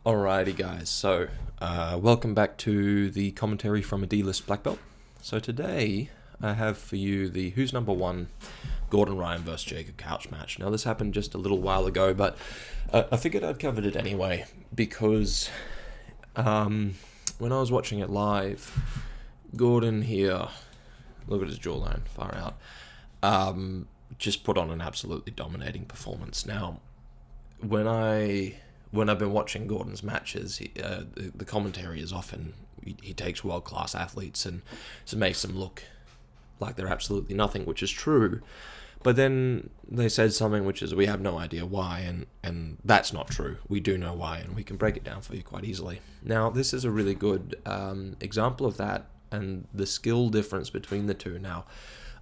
Alrighty guys, so welcome back to the commentary from a D-list black belt. So today I have for you the Who's Number 1 Gordon Ryan versus Jacob Couch match. Now this happened just a little while ago, but I figured I'd cover it anyway because when I was watching it live, Gordon here, look at his jawline, far out, just put on an absolutely dominating performance. Now when I've been watching Gordon's matches, the commentary is often he takes world-class athletes and makes them look like they're absolutely nothing, which is true. But then they said something which is we have no idea why, and that's not true. We do know why, and we can break it down for you quite easily. Now, this is a really good example of that and the skill difference between the two. Now,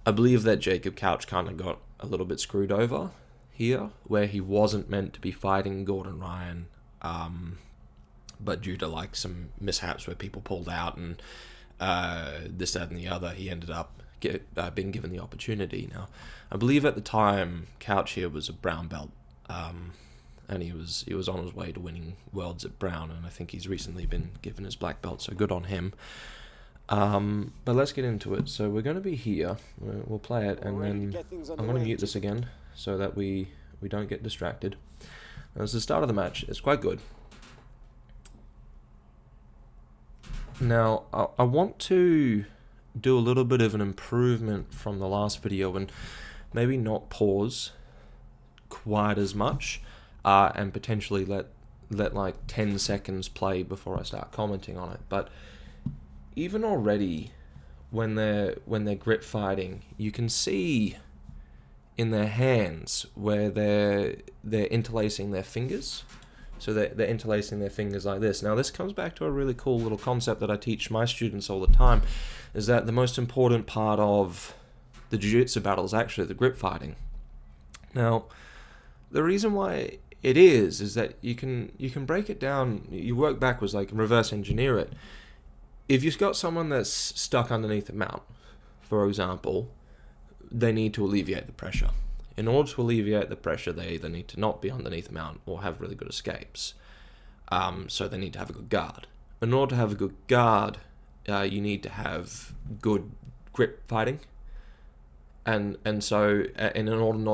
I believe that Jacob Couch kind of got a little bit screwed over here, where he wasn't meant to be fighting Gordon Ryan, but due to like some mishaps where people pulled out and this, that, and the other, he ended up being given the opportunity. Now, I believe at the time Couch here was a brown belt, and he was on his way to winning worlds at brown, and I think he's recently been given his black belt, so good on him. But let's get into it. So we're going to be here. We'll play it, and then I'm going to mute this again so that we don't get distracted. As the start of the match, it's quite good. Now, I want to do a little bit of an improvement from the last video and maybe not pause quite as much, and potentially let like 10 seconds play before I start commenting on it. But even already, when they're grip fighting, you can see in their hands where they're interlacing their fingers. So they're interlacing their fingers like this. Now this comes back to a really cool little concept that I teach my students all the time, is that the most important part of the jiu-jitsu battle is actually the grip fighting. Now, the reason why it is that you can break it down, you work backwards, like reverse engineer it. If you've got someone that's stuck underneath a mount, for example, they need to alleviate the pressure. In order to alleviate the pressure, they either need to not be underneath a mount or have really good escapes. So they need to have a good guard. In order to have a good guard, you need to have good grip fighting. And in order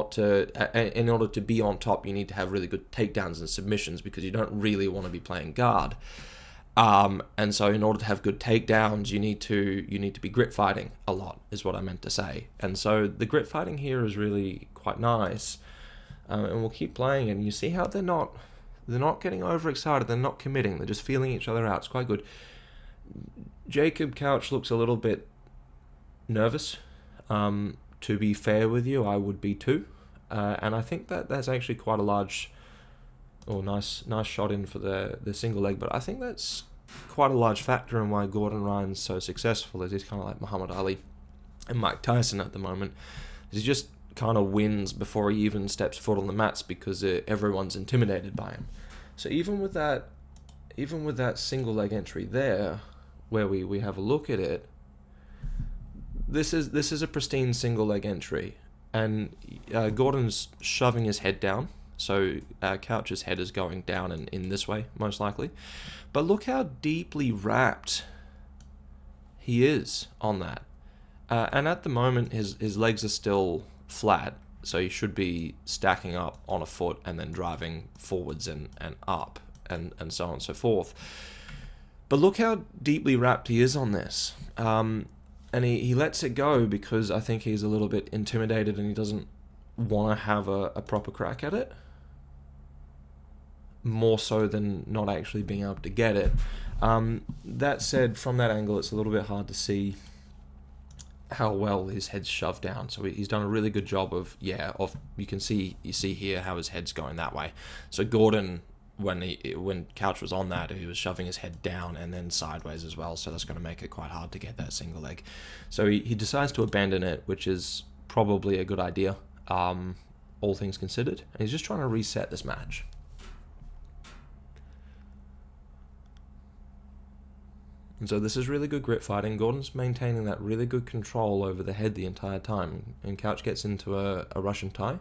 to be on top, you need to have really good takedowns and submissions, because you don't really want to be playing guard. And so in order to have good takedowns, you need to be grip fighting a lot, is what I meant to say. And so the grip fighting here is really quite nice. And we'll keep playing, and you see how they're not getting overexcited, they're not committing, they're just feeling each other out. It's quite good. Jacob Couch looks a little bit nervous. To be fair with you, I would be too. And I think that's actually quite a large... Oh, nice shot in for the single leg, but I think that's quite a large factor in why Gordon Ryan's so successful, is he's kind of like Muhammad Ali and Mike Tyson at the moment. He just kind of wins before he even steps foot on the mats, because everyone's intimidated by him. So even with that single leg entry there, where we have a look at it, this is a pristine single leg entry, and Gordon's shoving his head down. So Couch's head is going down in this way, most likely. But look how deeply wrapped he is on that. And at the moment, his legs are still flat, so he should be stacking up on a foot and then driving forwards and up and so on and so forth. But look how deeply wrapped he is on this. And he lets it go because I think he's a little bit intimidated and he doesn't want to have a proper crack at it, more so than not actually being able to get it. That said, from that angle, it's a little bit hard to see how well his head's shoved down. So he's done a really good job of you see here how his head's going that way. So Gordon, when Couch was on that, he was shoving his head down and then sideways as well. So that's going to make it quite hard to get that single leg. So he decides to abandon it, which is probably a good idea, all things considered. And he's just trying to reset this match. And so this is really good grip fighting. Gordon's maintaining that really good control over the head the entire time. And Couch gets into a Russian tie.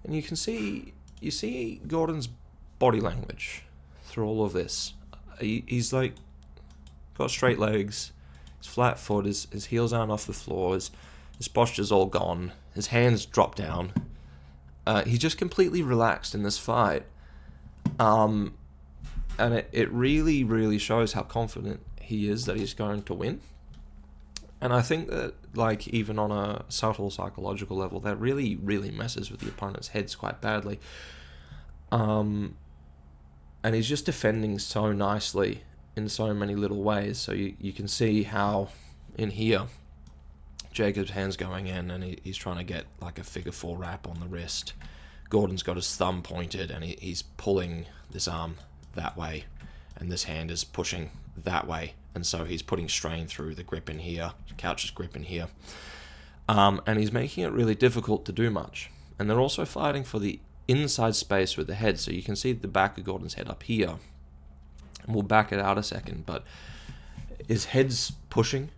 And you see Gordon's body language through all of this. He's like got straight legs, his flat foot, his heels aren't off the floor, his posture's all gone, his hands drop down. He's just completely relaxed in this fight. And it really, really shows how confident he is that he's going to win. And I think that, like, even on a subtle psychological level, that really, really messes with the opponent's heads quite badly. And he's just defending so nicely in so many little ways. So you can see how in here, Jacob's hand's going in and he's trying to get like a figure 4 wrap on the wrist. Gordon's got his thumb pointed and he's pulling this arm that way, and this hand is pushing that way, and so he's putting strain through the grip in here, Couch's grip in here, and he's making it really difficult to do much. And they're also fighting for the inside space with the head, so you can see the back of Gordon's head up here, and we'll back it out a second, but his head's pushing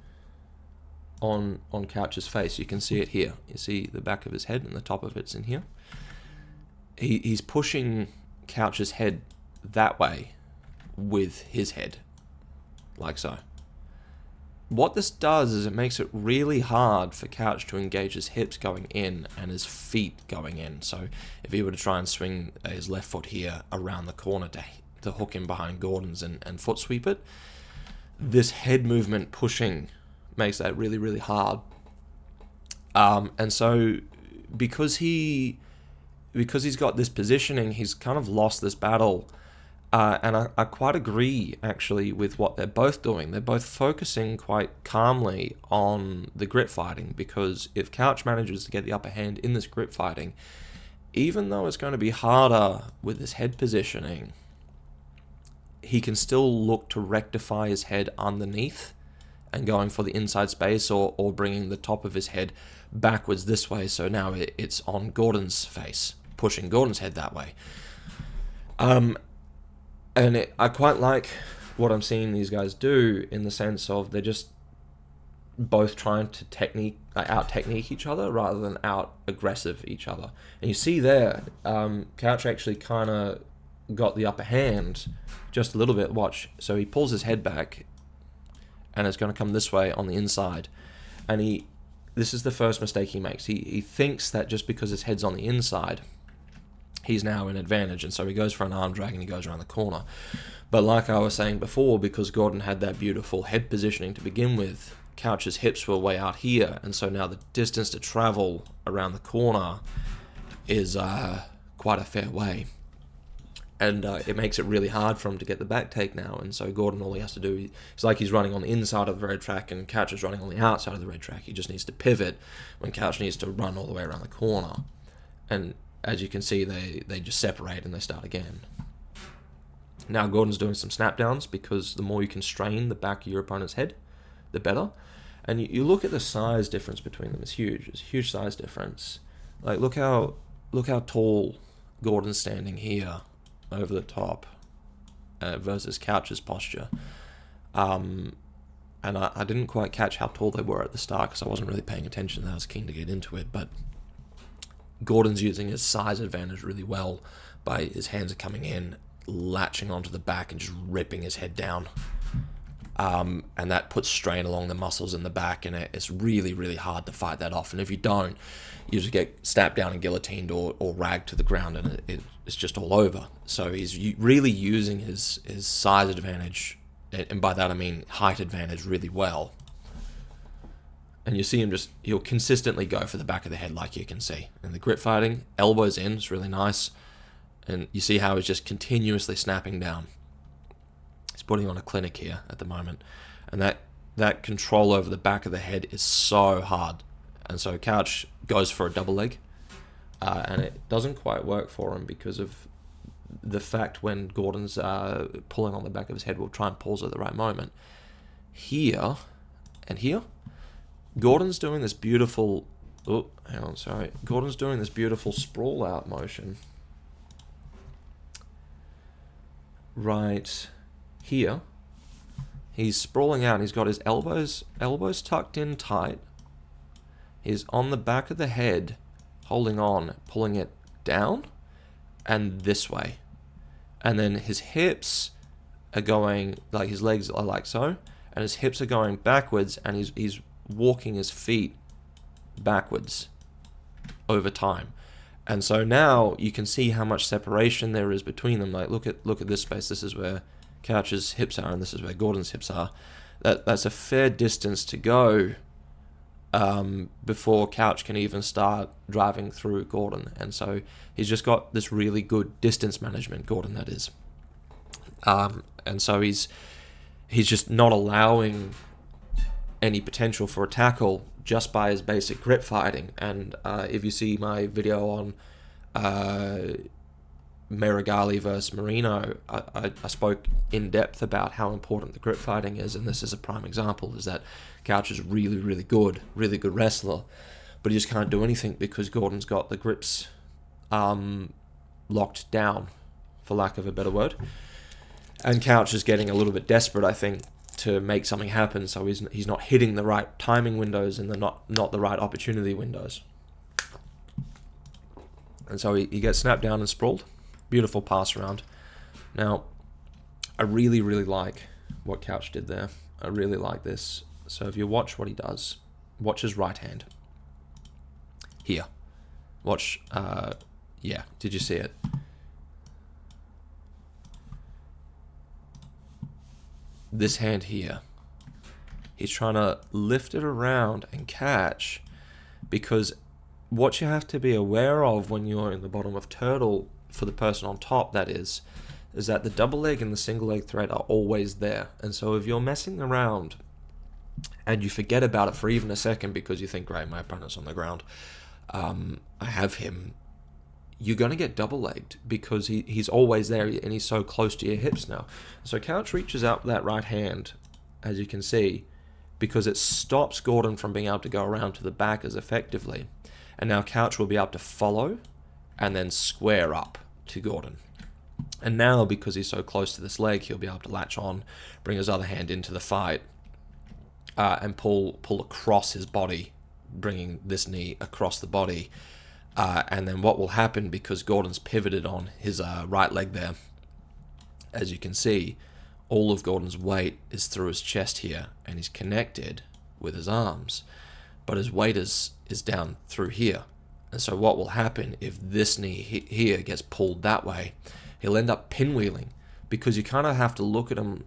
on Couch's face. You can see it here. You see the back of his head and the top of it's in here. He's pushing Couch's head that way with his head, like so. What this does is it makes it really hard for Couch to engage his hips going in and his feet going in. So if he were to try and swing his left foot here around the corner to hook him behind Gordon's and foot sweep it, this head movement pushing makes that really, really hard. And so because he's got this positioning, he's kind of lost this battle. And I quite agree, actually, with what they're both doing. They're both focusing quite calmly on the grip fighting, because if Couch manages to get the upper hand in this grip fighting, even though it's going to be harder with his head positioning, he can still look to rectify his head underneath and going for the inside space, or bringing the top of his head backwards this way, so now it's on Gordon's face, pushing Gordon's head that way. And I quite like what I'm seeing these guys do, in the sense of they're just both trying to out-technique each other rather than out-aggressive each other. And you see there, Couch actually kind of got the upper hand just a little bit. Watch. So he pulls his head back, and it's going to come this way on the inside. And this is the first mistake he makes. He thinks that just because his head's on the inside, he's now in advantage, and so he goes for an arm drag and he goes around the corner. But like I was saying before, because Gordon had that beautiful head positioning to begin with, Couch's hips were way out here, and so now the distance to travel around the corner is quite a fair way. And it makes it really hard for him to get the back take now, and so Gordon, all he has to do, it's like he's running on the inside of the red track and Couch is running on the outside of the red track. He just needs to pivot when Couch needs to run all the way around the corner. And as you can see, they just separate and they start again. Now Gordon's doing some snap downs, because the more you can strain the back of your opponent's head, the better. And you look at the size difference between them. It's huge. It's a huge size difference. Like, look how tall Gordon's standing here over the top versus Couch's posture. And I didn't quite catch how tall they were at the start, because I wasn't really paying attention. I was keen to get into it, but Gordon's using his size advantage really well by his hands are coming in, latching onto the back and just ripping his head down. And that puts strain along the muscles in the back, and it's really, really hard to fight that off. And if you don't, you just get snapped down and guillotined or ragged to the ground, and it's just all over. So he's really using his size advantage, and by that I mean height advantage, really well. And you see him he'll consistently go for the back of the head, like you can see. And the grip fighting, elbows in, it's really nice. And you see how he's just continuously snapping down. He's putting on a clinic here at the moment. And that control over the back of the head is so hard. And so Couch goes for a double leg. And it doesn't quite work for him, because of the fact when Gordon's pulling on the back of his head, we'll try and pause at the right moment. Here and here, Gordon's doing this beautiful... Gordon's doing this beautiful sprawl out motion. Right here. He's sprawling out. He's got his elbows tucked in tight. He's on the back of the head, holding on, pulling it down, and this way. and then his hips are going, like his legs are like so, and his hips are going backwards, and he's walking his feet backwards over time. And so now you can see how much separation there is between them. Like look at this space. This is where Couch's hips are, and this is where Gordon's hips are. That's a fair distance to go before Couch can even start driving through Gordon. And so he's just got this really good distance management, Gordon, that is. And so he's just not allowing any potential for a tackle just by his basic grip fighting. And if you see my video on Merigali versus Marino, I spoke in depth about how important the grip fighting is, and this is a prime example, is that Couch is really good wrestler, but he just can't do anything because Gordon's got the grips locked down, for lack of a better word. And Couch is getting a little bit desperate, I think, to make something happen, so he's not hitting the right timing windows and not the right opportunity windows. And so he gets snapped down and sprawled. Beautiful pass around. Now, I really like what Couch did there. I really like this. So if you watch what he does, watch his right hand. Here. Watch, yeah, did you see it? This hand here. He's trying to lift it around and catch, because what you have to be aware of when you're in the bottom of turtle, for the person on top that is that the double leg and the single leg thread are always there. And so if you're messing around and you forget about it for even a second because you think, great, my opponent's on the ground, I have him, you're going to get double legged because he's always there and he's so close to your hips now. So Couch reaches out with that right hand, as you can see, because it stops Gordon from being able to go around to the back as effectively. And now Couch will be able to follow and then square up to Gordon. And now, because he's so close to this leg, he'll be able to latch on, bring his other hand into the fight, and pull across his body, bringing this knee across the body. And then what will happen, because Gordon's pivoted on his right leg there, as you can see, all of Gordon's weight is through his chest here, and he's connected with his arms, but his weight is down through here. And so what will happen if this knee here gets pulled that way, he'll end up pinwheeling, because you kind of have to look at him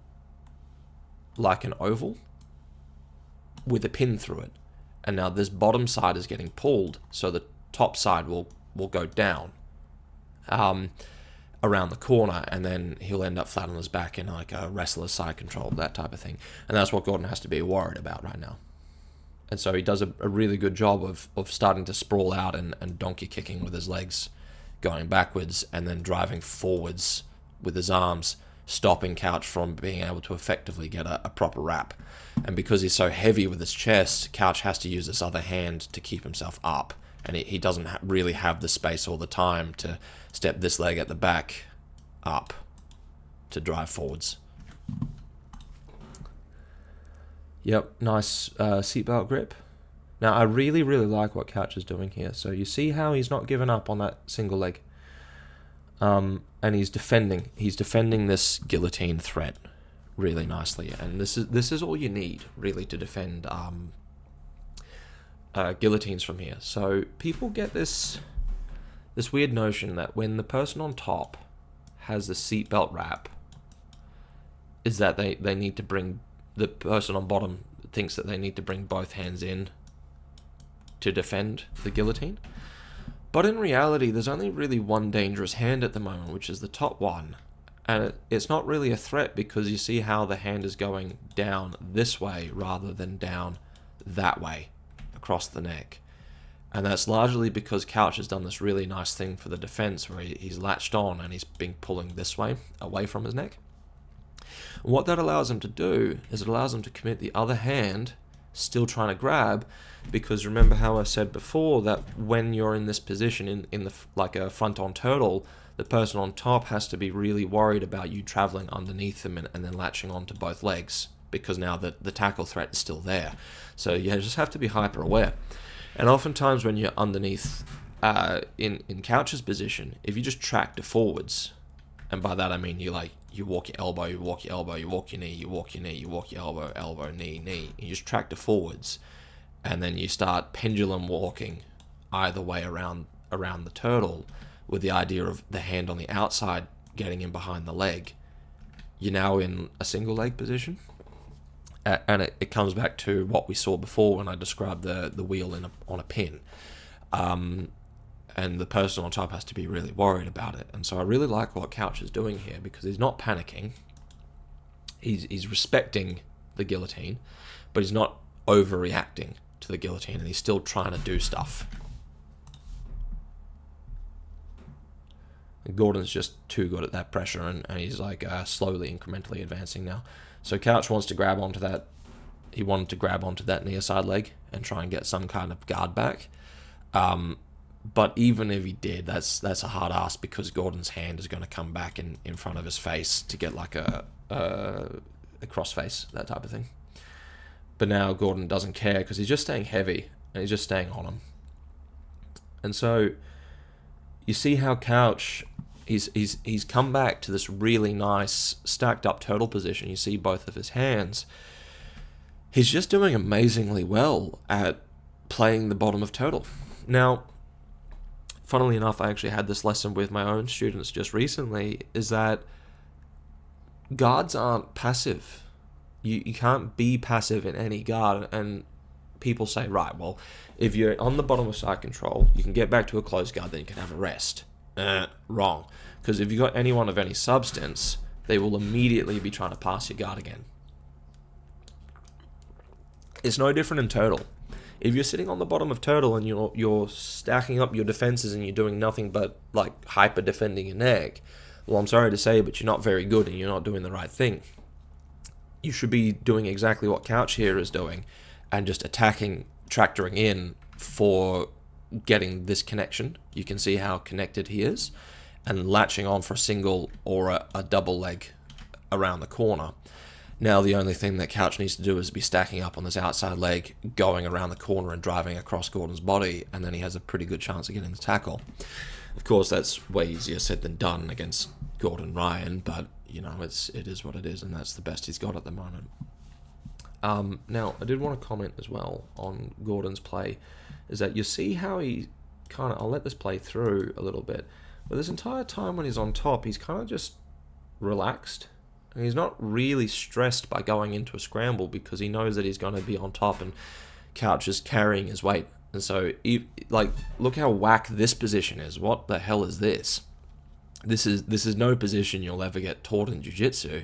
like an oval with a pin through it. And now this bottom side is getting pulled, so the top side will go down around the corner, and then he'll end up flat on his back in like a wrestler's side control, that type of thing. And that's what Gordon has to be worried about right now. And so he does a really good job of starting to sprawl out and donkey kicking with his legs, going backwards, and then driving forwards with his arms, stopping Couch from being able to effectively get a proper wrap. And because he's so heavy with his chest, Couch has to use this other hand to keep himself up. And he doesn't really have the space all the time to step this leg at the back up to drive forwards. Yep, nice seatbelt grip. Now, I really like what Couch is doing here. So you see how he's not given up on that single leg. And he's defending. He's defending this guillotine threat really nicely. And this is all you need, really, to defend guillotines from here. So people get this weird notion that when the person on top has the seatbelt wrap, is that they need to bring, the person on bottom thinks that they need to bring both hands in to defend the guillotine. But in reality, there's only really one dangerous hand at the moment, which is the top one. And it's not really a threat, because you see how the hand is going down this way rather than down that way across the neck. And that's largely because Couch has done this really nice thing for the defense, where he's latched on and he's been pulling this way away from his neck. And what that allows him to do is it allows him to commit the other hand, still trying to grab, because remember how I said before that when you're in this position in the like a front-on turtle, the person on top has to be really worried about you traveling underneath them and then latching onto both legs, because now the tackle threat is still there. So you just have to be hyper aware. And oftentimes when you're underneath in Couch's position, if you just track to forwards And by that I mean you walk your elbow, you walk your elbow, you walk your knee, you walk your knee, you walk your elbow, elbow, knee, knee. You just tractor forwards, and then you start pendulum walking either way around the turtle, with the idea of the hand on the outside getting in behind the leg. You're now in a single leg position, and it comes back to what we saw before when I described the wheel on a pin. And the person on top has to be really worried about it. And so I really like what Couch is doing here, because he's not panicking. He's respecting the guillotine, but he's not overreacting to the guillotine, and he's still trying to do stuff. And Gordon's just too good at that pressure, and he's like slowly, incrementally advancing now. So Couch wants to grab onto that. He wanted to grab onto that near side leg and try and get some kind of guard back. But even if he did, that's a hard ask, because Gordon's hand is going to come back in front of his face to get like a crossface, that type of thing. But now Gordon doesn't care, because he's just staying heavy and he's just staying on him. And so you see how Couch, he's come back to this really nice stacked up turtle position. You see both of his hands. He's just doing amazingly well at playing the bottom of turtle. Now, funnily enough, I actually had this lesson with my own students just recently, is that guards aren't passive. You can't be passive in any guard. And people say, right, well, if you're on the bottom of side control, you can get back to a closed guard, then you can have a rest. Wrong. Because if you've got anyone of any substance, they will immediately be trying to pass your guard again. It's no different in turtle. If you're sitting on the bottom of turtle and you're stacking up your defenses and you're doing nothing but like hyper defending your neck, well, I'm sorry to say, but you're not very good and you're not doing the right thing. You should be doing exactly what Couch here is doing, and just attacking, tractoring in for getting this connection. You can see how connected he is, and latching on for a single or a double leg around the corner. Now the only thing that Couch needs to do is be stacking up on this outside leg, going around the corner and driving across Gordon's body, and then he has a pretty good chance of getting the tackle. Of course, that's way easier said than done against Gordon Ryan, but you know, it is what it is, and that's the best he's got at the moment. Now, I did want to comment as well on Gordon's play, is that you see how he kind of, I'll let this play through a little bit, but this entire time when he's on top, he's kind of just relaxed. And he's not really stressed by going into a scramble, because he knows that he's going to be on top and Couch is carrying his weight. And so, look how whack this position is. What the hell is this? This is no position you'll ever get taught in jiu-jitsu.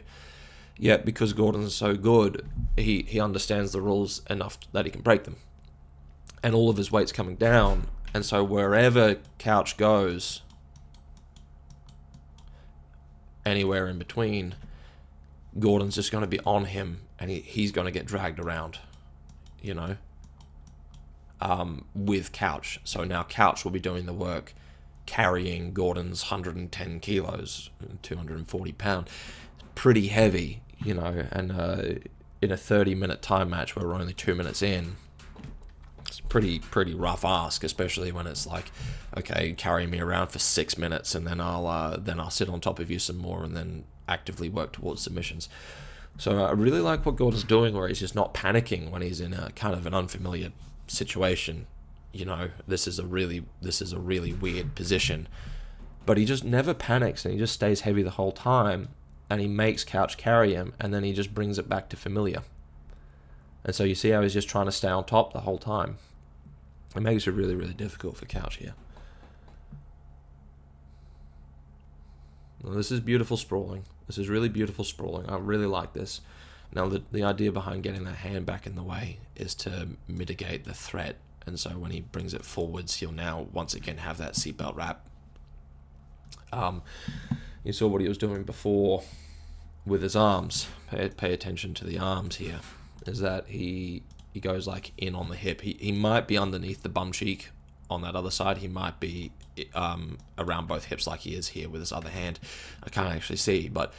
Yet, because Gordon's so good, he understands the rules enough that he can break them. And all of his weight's coming down. And so wherever Couch goes, anywhere in between, Gordon's just going to be on him, and he's going to get dragged around, you know, with Couch. So now Couch will be doing the work, carrying Gordon's 110 kilos, 240 pound, pretty heavy, you know, and in a 30-minute time match where we're only 2 minutes in, it's pretty rough ask, especially when it's like, okay, carry me around for 6 minutes, and then I'll sit on top of you some more, and then actively work towards submissions. So I really like what Gordon's doing, where he's just not panicking when he's in a kind of an unfamiliar situation. You know, this is a really weird position, but he just never panics, and he just stays heavy the whole time, and he makes Couch carry him, and then he just brings it back to familiar. And so you see how he's just trying to stay on top the whole time. It makes it really, really difficult for Couch here. Now, this is beautiful sprawling. This is really beautiful sprawling. I really like this. Now, the idea behind getting that hand back in the way is to mitigate the threat. And so when he brings it forwards, he'll now once again have that seatbelt wrap. You saw what he was doing before with his arms. Pay attention to the arms here. Is that he goes like in on the hip. He might be underneath the bum cheek on that other side. He might be around both hips like he is here with his other hand. I can't actually see, but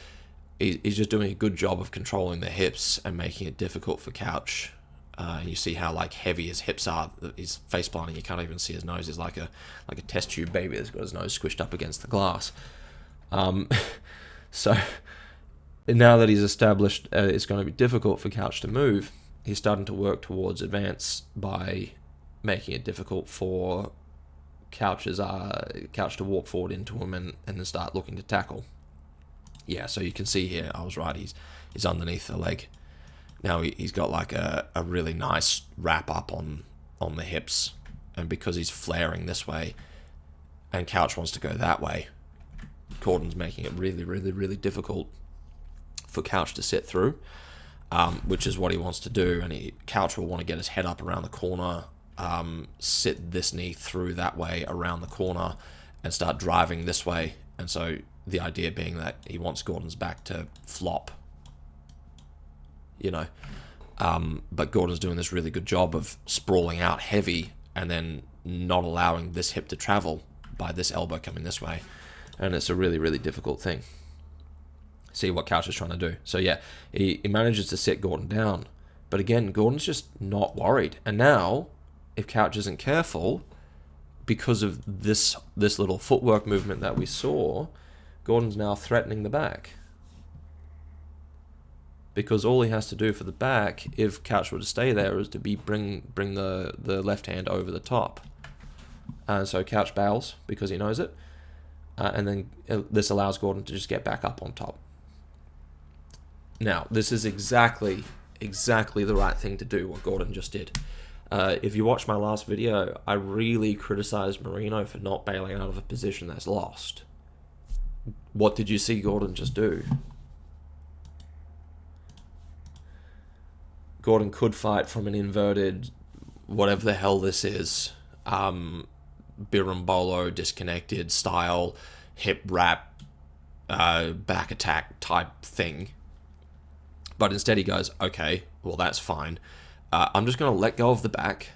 he's just doing a good job of controlling the hips and making it difficult for Couch. And you see how like heavy his hips are. He's face planting. You can't even see his nose. He's like a test tube baby that's got his nose squished up against the glass. Um, so now that he's established it's going to be difficult for Couch to move, he's starting to work towards advance by making it difficult for Couch to walk forward into him and then start looking to tackle. Yeah, so you can see here, I was right, he's underneath the leg. Now he's got like a really nice wrap up on the hips, and because he's flaring this way and Couch wants to go that way, Gordon's making it really, really, really difficult for Couch to sit through, which is what he wants to do. And Couch will want to get his head up around the corner, sit this knee through that way around the corner, and start driving this way. And so the idea being that he wants Gordon's back to flop, you know. But Gordon's doing this really good job of sprawling out heavy and then not allowing this hip to travel by this elbow coming this way. And it's a really, really difficult thing. See what Couch is trying to do. So yeah, he manages to sit Gordon down. But again, Gordon's just not worried. And now, if Couch isn't careful, because of this little footwork movement that we saw, Gordon's now threatening the back. Because all he has to do for the back, if Couch were to stay there, is to bring the left hand over the top. And so Couch bails because he knows it. And then this allows Gordon to just get back up on top. Now, this is exactly the right thing to do, what Gordon just did. If you watch my last video, I really criticized Marino for not bailing out of a position that's lost. What did you see Gordon just do? Gordon could fight from an inverted, whatever the hell this is, birimbolo, disconnected style, hip wrap, back attack type thing. But instead he goes, okay, well that's fine. I'm just going to let go of the back.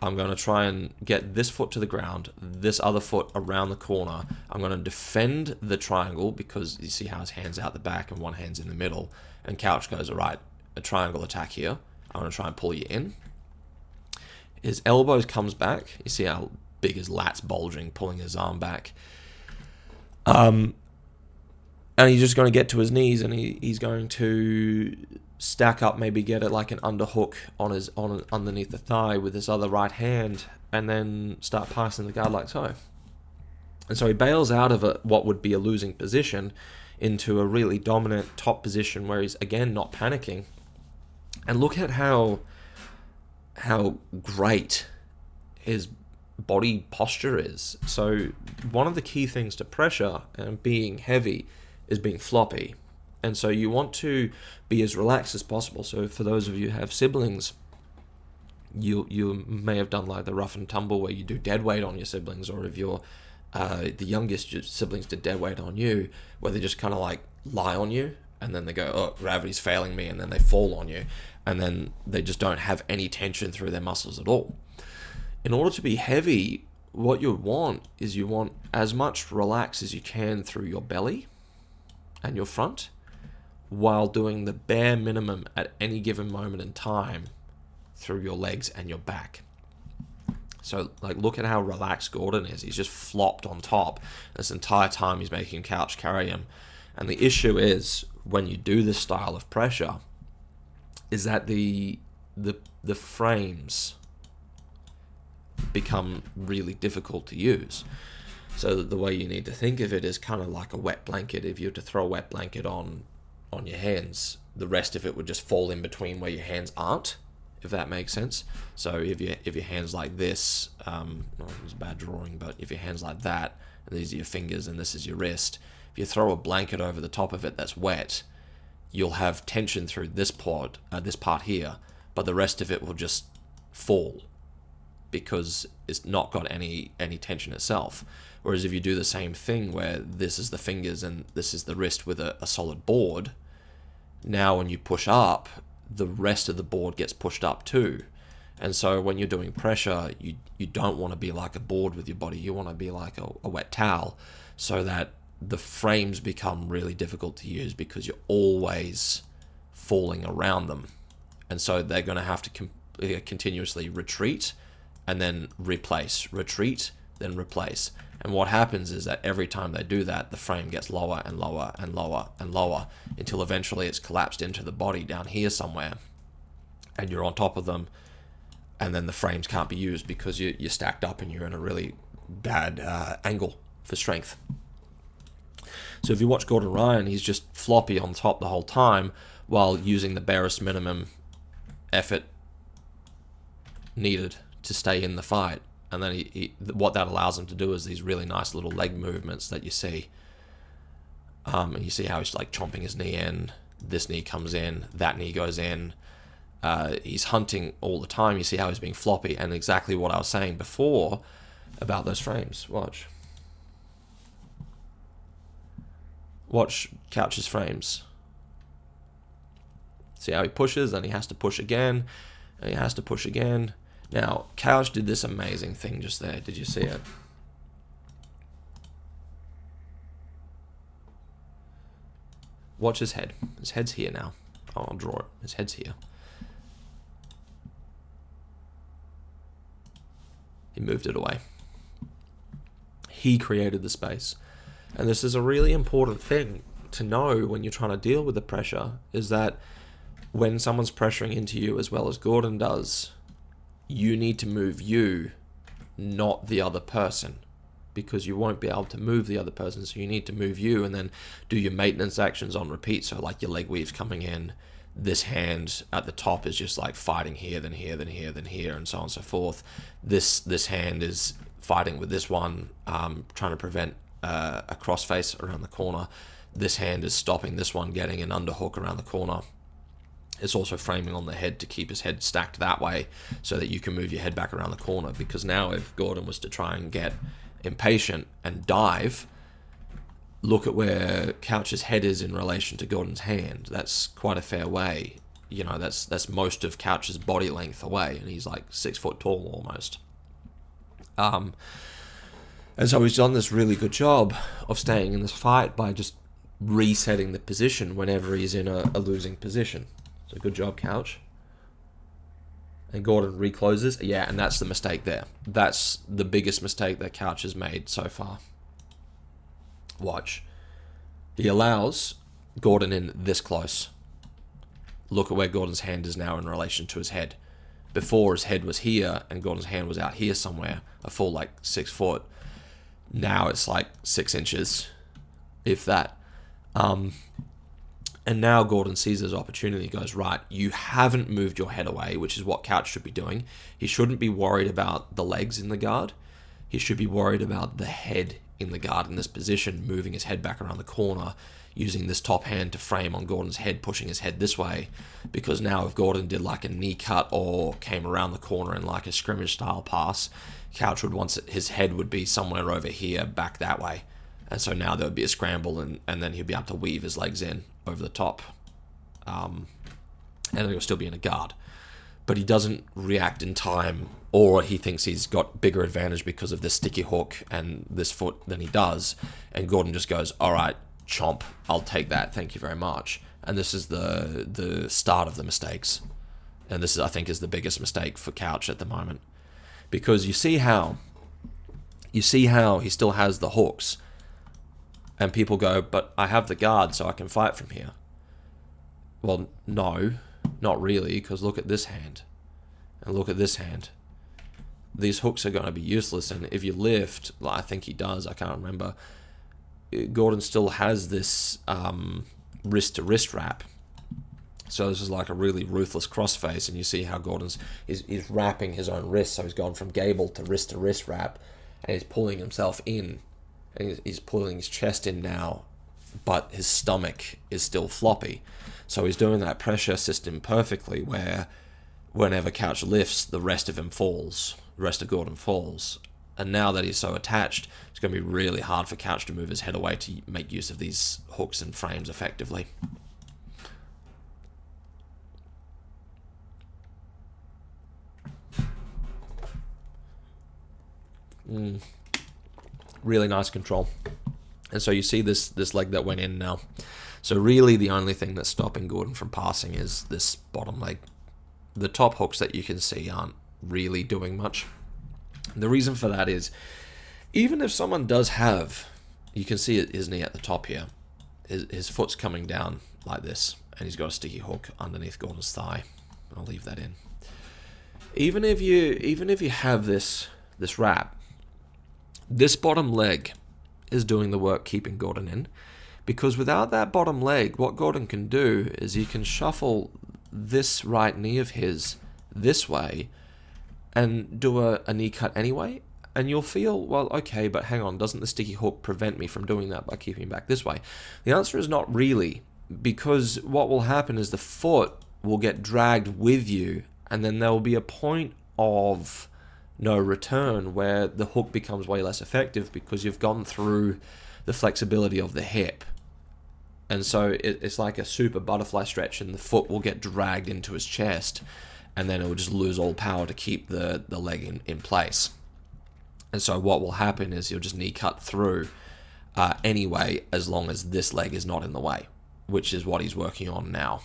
I'm going to try and get this foot to the ground, this other foot around the corner. I'm going to defend the triangle because you see how his hand's out the back and one hand's in the middle. And Couch goes, all right, a triangle attack here. I'm going to try and pull you in. His elbows comes back. You see how big his lat's bulging, pulling his arm back. And he's just going to get to his knees and he's going to stack up, maybe get it like an underhook on underneath the thigh with his other right hand, and then start passing the guard like so. And so he bails out of what would be a losing position into a really dominant top position where he's again not panicking. And look at how great his body posture is. So one of the key things to pressure and being heavy is being floppy. And so you want to be as relaxed as possible. So for those of you who have siblings, you may have done like the rough and tumble where you do dead weight on your siblings, or if you're the youngest siblings did dead weight on you, where they just kind of like lie on you and then they go, oh, gravity's failing me, and then they fall on you, and then they just don't have any tension through their muscles at all. In order to be heavy, what you want is you want as much relax as you can through your belly and your front, while doing the bare minimum at any given moment in time through your legs and your back. So, like, look at how relaxed Gordon is. He's just flopped on top this entire time he's making Couch carry him. And the issue is, when you do this style of pressure, is that the frames become really difficult to use. So the way you need to think of it is kind of like a wet blanket. If you were to throw a wet blanket on your hands, the rest of it would just fall in between where your hands aren't, if that makes sense. So if your hands like this, it's a bad drawing, but if your hands like that, and these are your fingers and this is your wrist, if you throw a blanket over the top of it that's wet, you'll have tension through this part here, but the rest of it will just fall because it's not got any tension itself. Whereas if you do the same thing where this is the fingers and this is the wrist with a solid board, now when you push up, the rest of the board gets pushed up too. And so when you're doing pressure, you don't want to be like a board with your body. You want to be like a wet towel, so that the frames become really difficult to use because you're always falling around them. And so they're going to have to continuously retreat and then replace, retreat, then replace. And what happens is that every time they do that, the frame gets lower and lower and lower and lower until eventually it's collapsed into the body down here somewhere, and you're on top of them, and then the frames can't be used because you're stacked up and you're in a really bad angle for strength. So if you watch Gordon Ryan, he's just floppy on top the whole time while using the barest minimum effort needed to stay in the fight. And then what that allows him to do is these really nice little leg movements that you see. And you see how he's like chomping his knee in. This knee comes in, that knee goes in. He's hunting all the time. You see how he's being floppy, and exactly what I was saying before about those frames. Watch Couch's frames. See how he pushes, and he has to push again, and he has to push again. Now, Couch did this amazing thing just there. Did you see it? Watch his head. His head's here now. Oh, I'll draw it. His head's here. He moved it away. He created the space. And this is a really important thing to know when you're trying to deal with the pressure, is that when someone's pressuring into you as well as Gordon does, you need to move you, not the other person, because you won't be able to move the other person. So you need to move you and then do your maintenance actions on repeat. So like your leg weaves coming in, this hand at the top is just like fighting here, then here, then here, then here, and so on and so forth. This hand is fighting with this one, trying to prevent a crossface around the corner. This hand is stopping this one getting an underhook around the corner. It's also framing on the head to keep his head stacked that way so that you can move your head back around the corner. Because now if Gordon was to try and get impatient and dive, look at where Couch's head is in relation to Gordon's hand. That's quite a fair way. You know, that's most of Couch's body length away, and he's like 6 foot tall almost. And so he's done this really good job of staying in this fight by just resetting the position whenever he's in a losing position. So good job, Couch. And Gordon recloses. Yeah, and that's the mistake there. That's the biggest mistake that Couch has made so far. Watch. He allows Gordon in this close. Look at where Gordon's hand is now in relation to his head. Before, his head was here and Gordon's hand was out here somewhere, a full like 6 foot. Now it's like 6 inches, if that. And now Gordon sees his opportunity, goes, right, you haven't moved your head away, which is what Couch should be doing. He shouldn't be worried about the legs in the guard. He should be worried about the head in the guard in this position, moving his head back around the corner, using this top hand to frame on Gordon's head, pushing his head this way. Because now if Gordon did like a knee cut or came around the corner in like a scrimmage style pass, Couch would want his head would be somewhere over here, back that way. And so now there would be a scramble, and then he'd be able to weave his legs in over the top. And he'll still be in a guard. But he doesn't react in time, or he thinks he's got bigger advantage because of this sticky hook and this foot than he does. And Gordon just goes, all right, chomp, I'll take that, thank you very much. And this is the start of the mistakes. And this, I think, is the biggest mistake for Couch at the moment. Because you see how he still has the hooks. And people go, but I have the guard, so I can fight from here. Well, no, not really, because look at this hand. And look at this hand. These hooks are going to be useless, and if you lift, well, I think he does, I can't remember, Gordon still has this wrist-to-wrist wrap. So this is like a really ruthless crossface, and you see how Gordon's he's wrapping his own wrist, so he's gone from gable to wrist wrap, and he's pulling himself in. And he's pulling his chest in now, but his stomach is still floppy. So he's doing that pressure system perfectly, where whenever Couch lifts, the rest of him falls. The rest of Gordon falls. And now that he's so attached, it's going to be really hard for Couch to move his head away to make use of these hooks and frames effectively. Really nice control. And so you see this leg that went in now. So really the only thing that's stopping Gordon from passing is this bottom leg. The top hooks that you can see aren't really doing much. The reason for that is Even if someone does have, you can see his knee at the top here, his foot's coming down like this, and he's got a sticky hook underneath Gordon's thigh. I'll leave that in. Even if you have this wrap, this bottom leg is doing the work keeping Gordon in, because without that bottom leg, what Gordon can do is he can shuffle this right knee of his this way and do a knee cut anyway, and you'll feel, well, okay, but hang on, doesn't the sticky hook prevent me from doing that by keeping back this way? The answer is not really, because what will happen is the foot will get dragged with you, and then there will be a point of no return where the hook becomes way less effective because you've gone through the flexibility of the hip. And so it's like a super butterfly stretch, and the foot will get dragged into his chest, and then it will just lose all power to keep the leg in place. And so what will happen is you'll just knee cut through anyway, as long as this leg is not in the way, which is what he's working on now.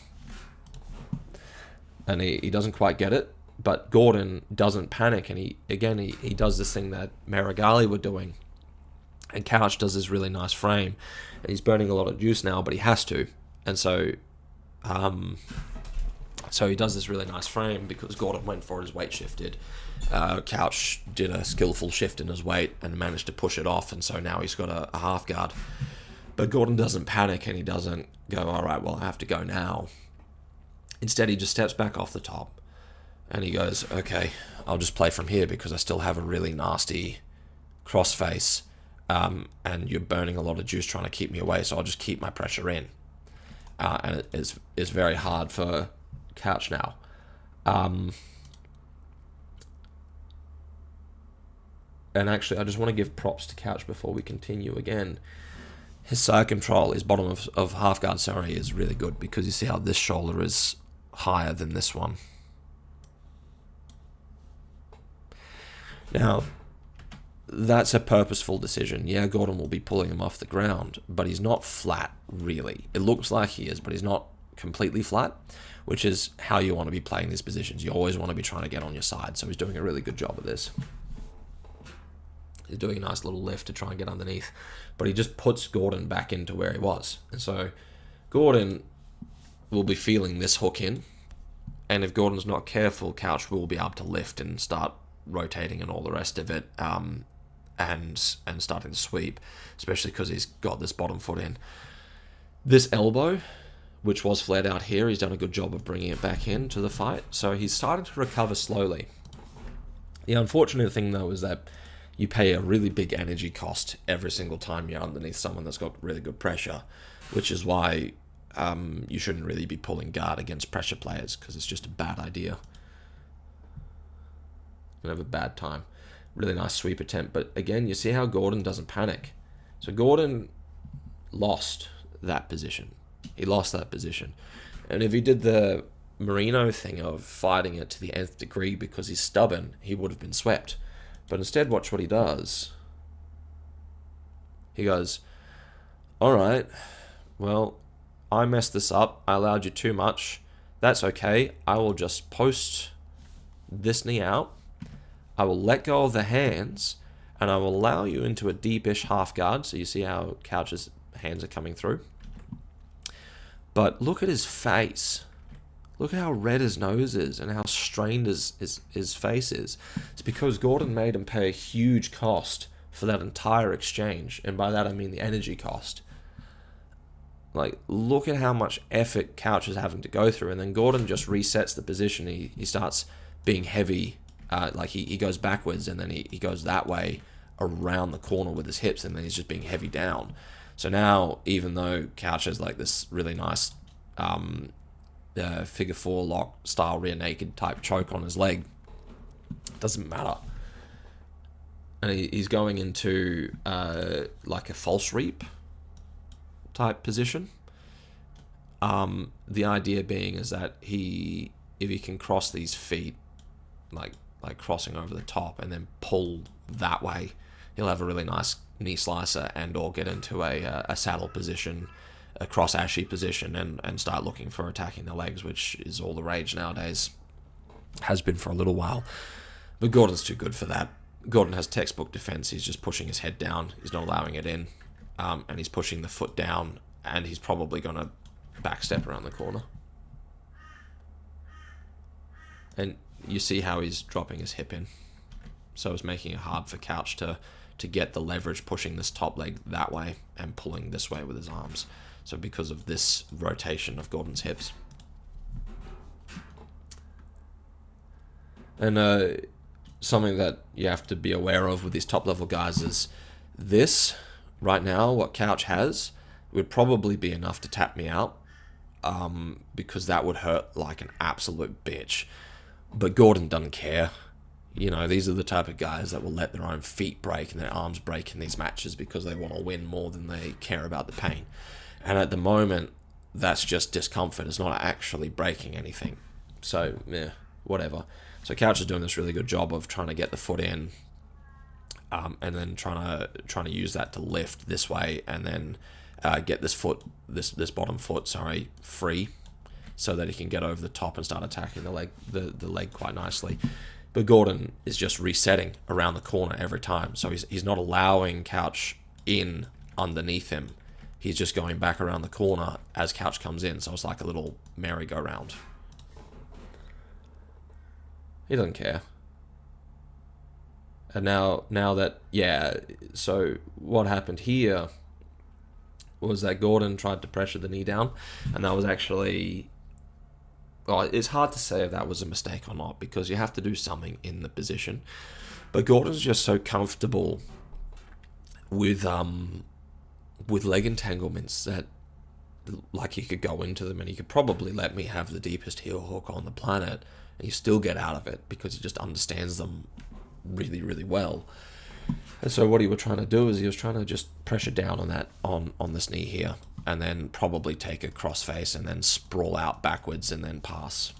And he doesn't quite get it, but Gordon doesn't panic, and he does this thing that Marigali were doing, and Couch does this really nice frame, and he's burning a lot of juice now, but he has to, and so he does this really nice frame because Gordon went for it, his weight shifted. Couch did a skillful shift in his weight and managed to push it off, and so now he's got a half guard. But Gordon doesn't panic, and he doesn't go, all right, well, I have to go now. Instead, he just steps back off the top, and he goes, okay, I'll just play from here because I still have a really nasty crossface, and you're burning a lot of juice trying to keep me away, so I'll just keep my pressure in. And it is very hard for Couch now. And actually, I just want to give props to Couch before we continue again. His side control, his bottom of half guard, is really good, because you see how this shoulder is higher than this one. Now, that's a purposeful decision. Yeah, Gordon will be pulling him off the ground, but he's not flat, really. It looks like he is, but he's not completely flat, which is how you want to be playing these positions. You always want to be trying to get on your side, so he's doing a really good job of this. He's doing a nice little lift to try and get underneath, but he just puts Gordon back into where he was. And so Gordon will be feeling this hook in, and if Gordon's not careful, Couch will be able to lift and start rotating and all the rest of it, and starting to sweep, especially because he's got this bottom foot in. This elbow, which was flared out here, he's done a good job of bringing it back into the fight, so he's starting to recover slowly. The unfortunate thing, though, is that you pay a really big energy cost every single time you're underneath someone that's got really good pressure, which is why you shouldn't really be pulling guard against pressure players, because it's just a bad idea. You'll have a bad time. Really nice sweep attempt, but again, you see how Gordon doesn't panic. So Gordon lost that position. He lost that position. And if he did the Marino thing of fighting it to the nth degree because he's stubborn, he would have been swept. But instead, watch what he does. He goes, all right, well, I messed this up. I allowed you too much. That's okay. I will just post this knee out. I will let go of the hands, and I will allow you into a deepish half guard. So you see how Couch's hands are coming through. But look at his face. Look at how red his nose is and how strained his face is. It's because Gordon made him pay a huge cost for that entire exchange. And by that, I mean the energy cost. Like, look at how much effort Couch is having to go through. And then Gordon just resets the position. He starts being heavy. Like, he goes backwards, and then he goes that way around the corner with his hips, and then he's just being heavy down. So now, even though Couch has like this really nice figure four lock style rear naked type choke on his leg, it doesn't matter. And he's going into like a false reap type position. The idea being is that if he can cross these feet, like crossing over the top, and then pull that way, he'll have a really nice knee slicer and or get into a saddle position, a cross ashy position, and start looking for attacking the legs, which is all the rage nowadays, has been for a little while. But Gordon's too good for that. Gordon has textbook defense. He's just pushing his head down. He's not allowing it in. And he's pushing the foot down. And he's probably going to backstep around the corner. And you see how he's dropping his hip in. So it's making it hard for Couch to get the leverage, pushing this top leg that way and pulling this way with his arms. So because of this rotation of Gordon's hips. And something that you have to be aware of with these top level guys is this, right now, what Couch has, would probably be enough to tap me out. Because that would hurt like an absolute bitch. But Gordon doesn't care. You know, these are the type of guys that will let their own feet break and their arms break in these matches because they want to win more than they care about the pain. And at the moment, that's just discomfort. It's not actually breaking anything. So, yeah, whatever. So Couch is doing this really good job of trying to get the foot in, and then trying to use that to lift this way, and then get this bottom foot, free, so that he can get over the top and start attacking the leg quite nicely. But Gordon is just resetting around the corner every time, so he's not allowing Couch in underneath him. He's just going back around the corner as Couch comes in, so it's like a little merry-go-round. He doesn't care. And now that, yeah, so what happened here was that Gordon tried to pressure the knee down, and that was actually, well, it's hard to say if that was a mistake or not, because you have to do something in the position. But Gordon's just so comfortable with leg entanglements that, like, he could go into them and he could probably let me have the deepest heel hook on the planet and you still get out of it because he just understands them really, really well. And so what he was trying to do is he was trying to just pressure down on that, on this knee here, and then probably take a crossface and then sprawl out backwards and then pass.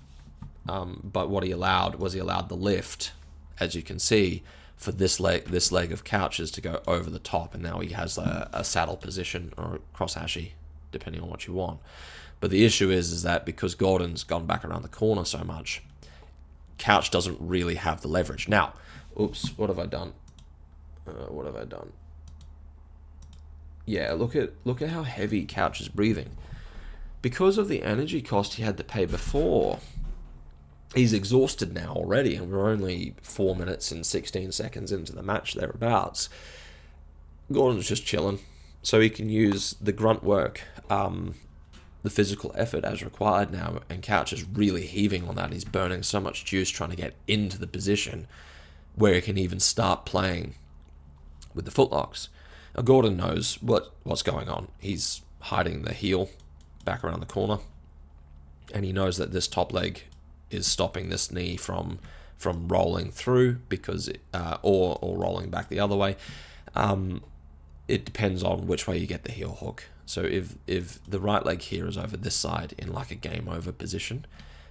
But what he allowed was the lift, as you can see, for this leg of Couch's to go over the top, and now he has a saddle position or a cross hashi, depending on what you want. But the issue is that because Gordon's gone back around the corner so much, Couch doesn't really have the leverage. Now, oops, what have I done? Yeah, look at how heavy Couch is breathing. Because of the energy cost he had to pay before, he's exhausted now already, and we're only 4 minutes and 16 seconds into the match, thereabouts. Gordon's just chilling, so he can use the grunt work, the physical effort as required now, and Couch is really heaving on that. He's burning so much juice trying to get into the position where he can even start playing with the footlocks. Now, Gordon knows what's going on. He's hiding the heel back around the corner, and he knows that this top leg is stopping this knee from rolling through because or rolling back the other way. It depends on which way you get the heel hook. So if the right leg here is over this side in like a game over position,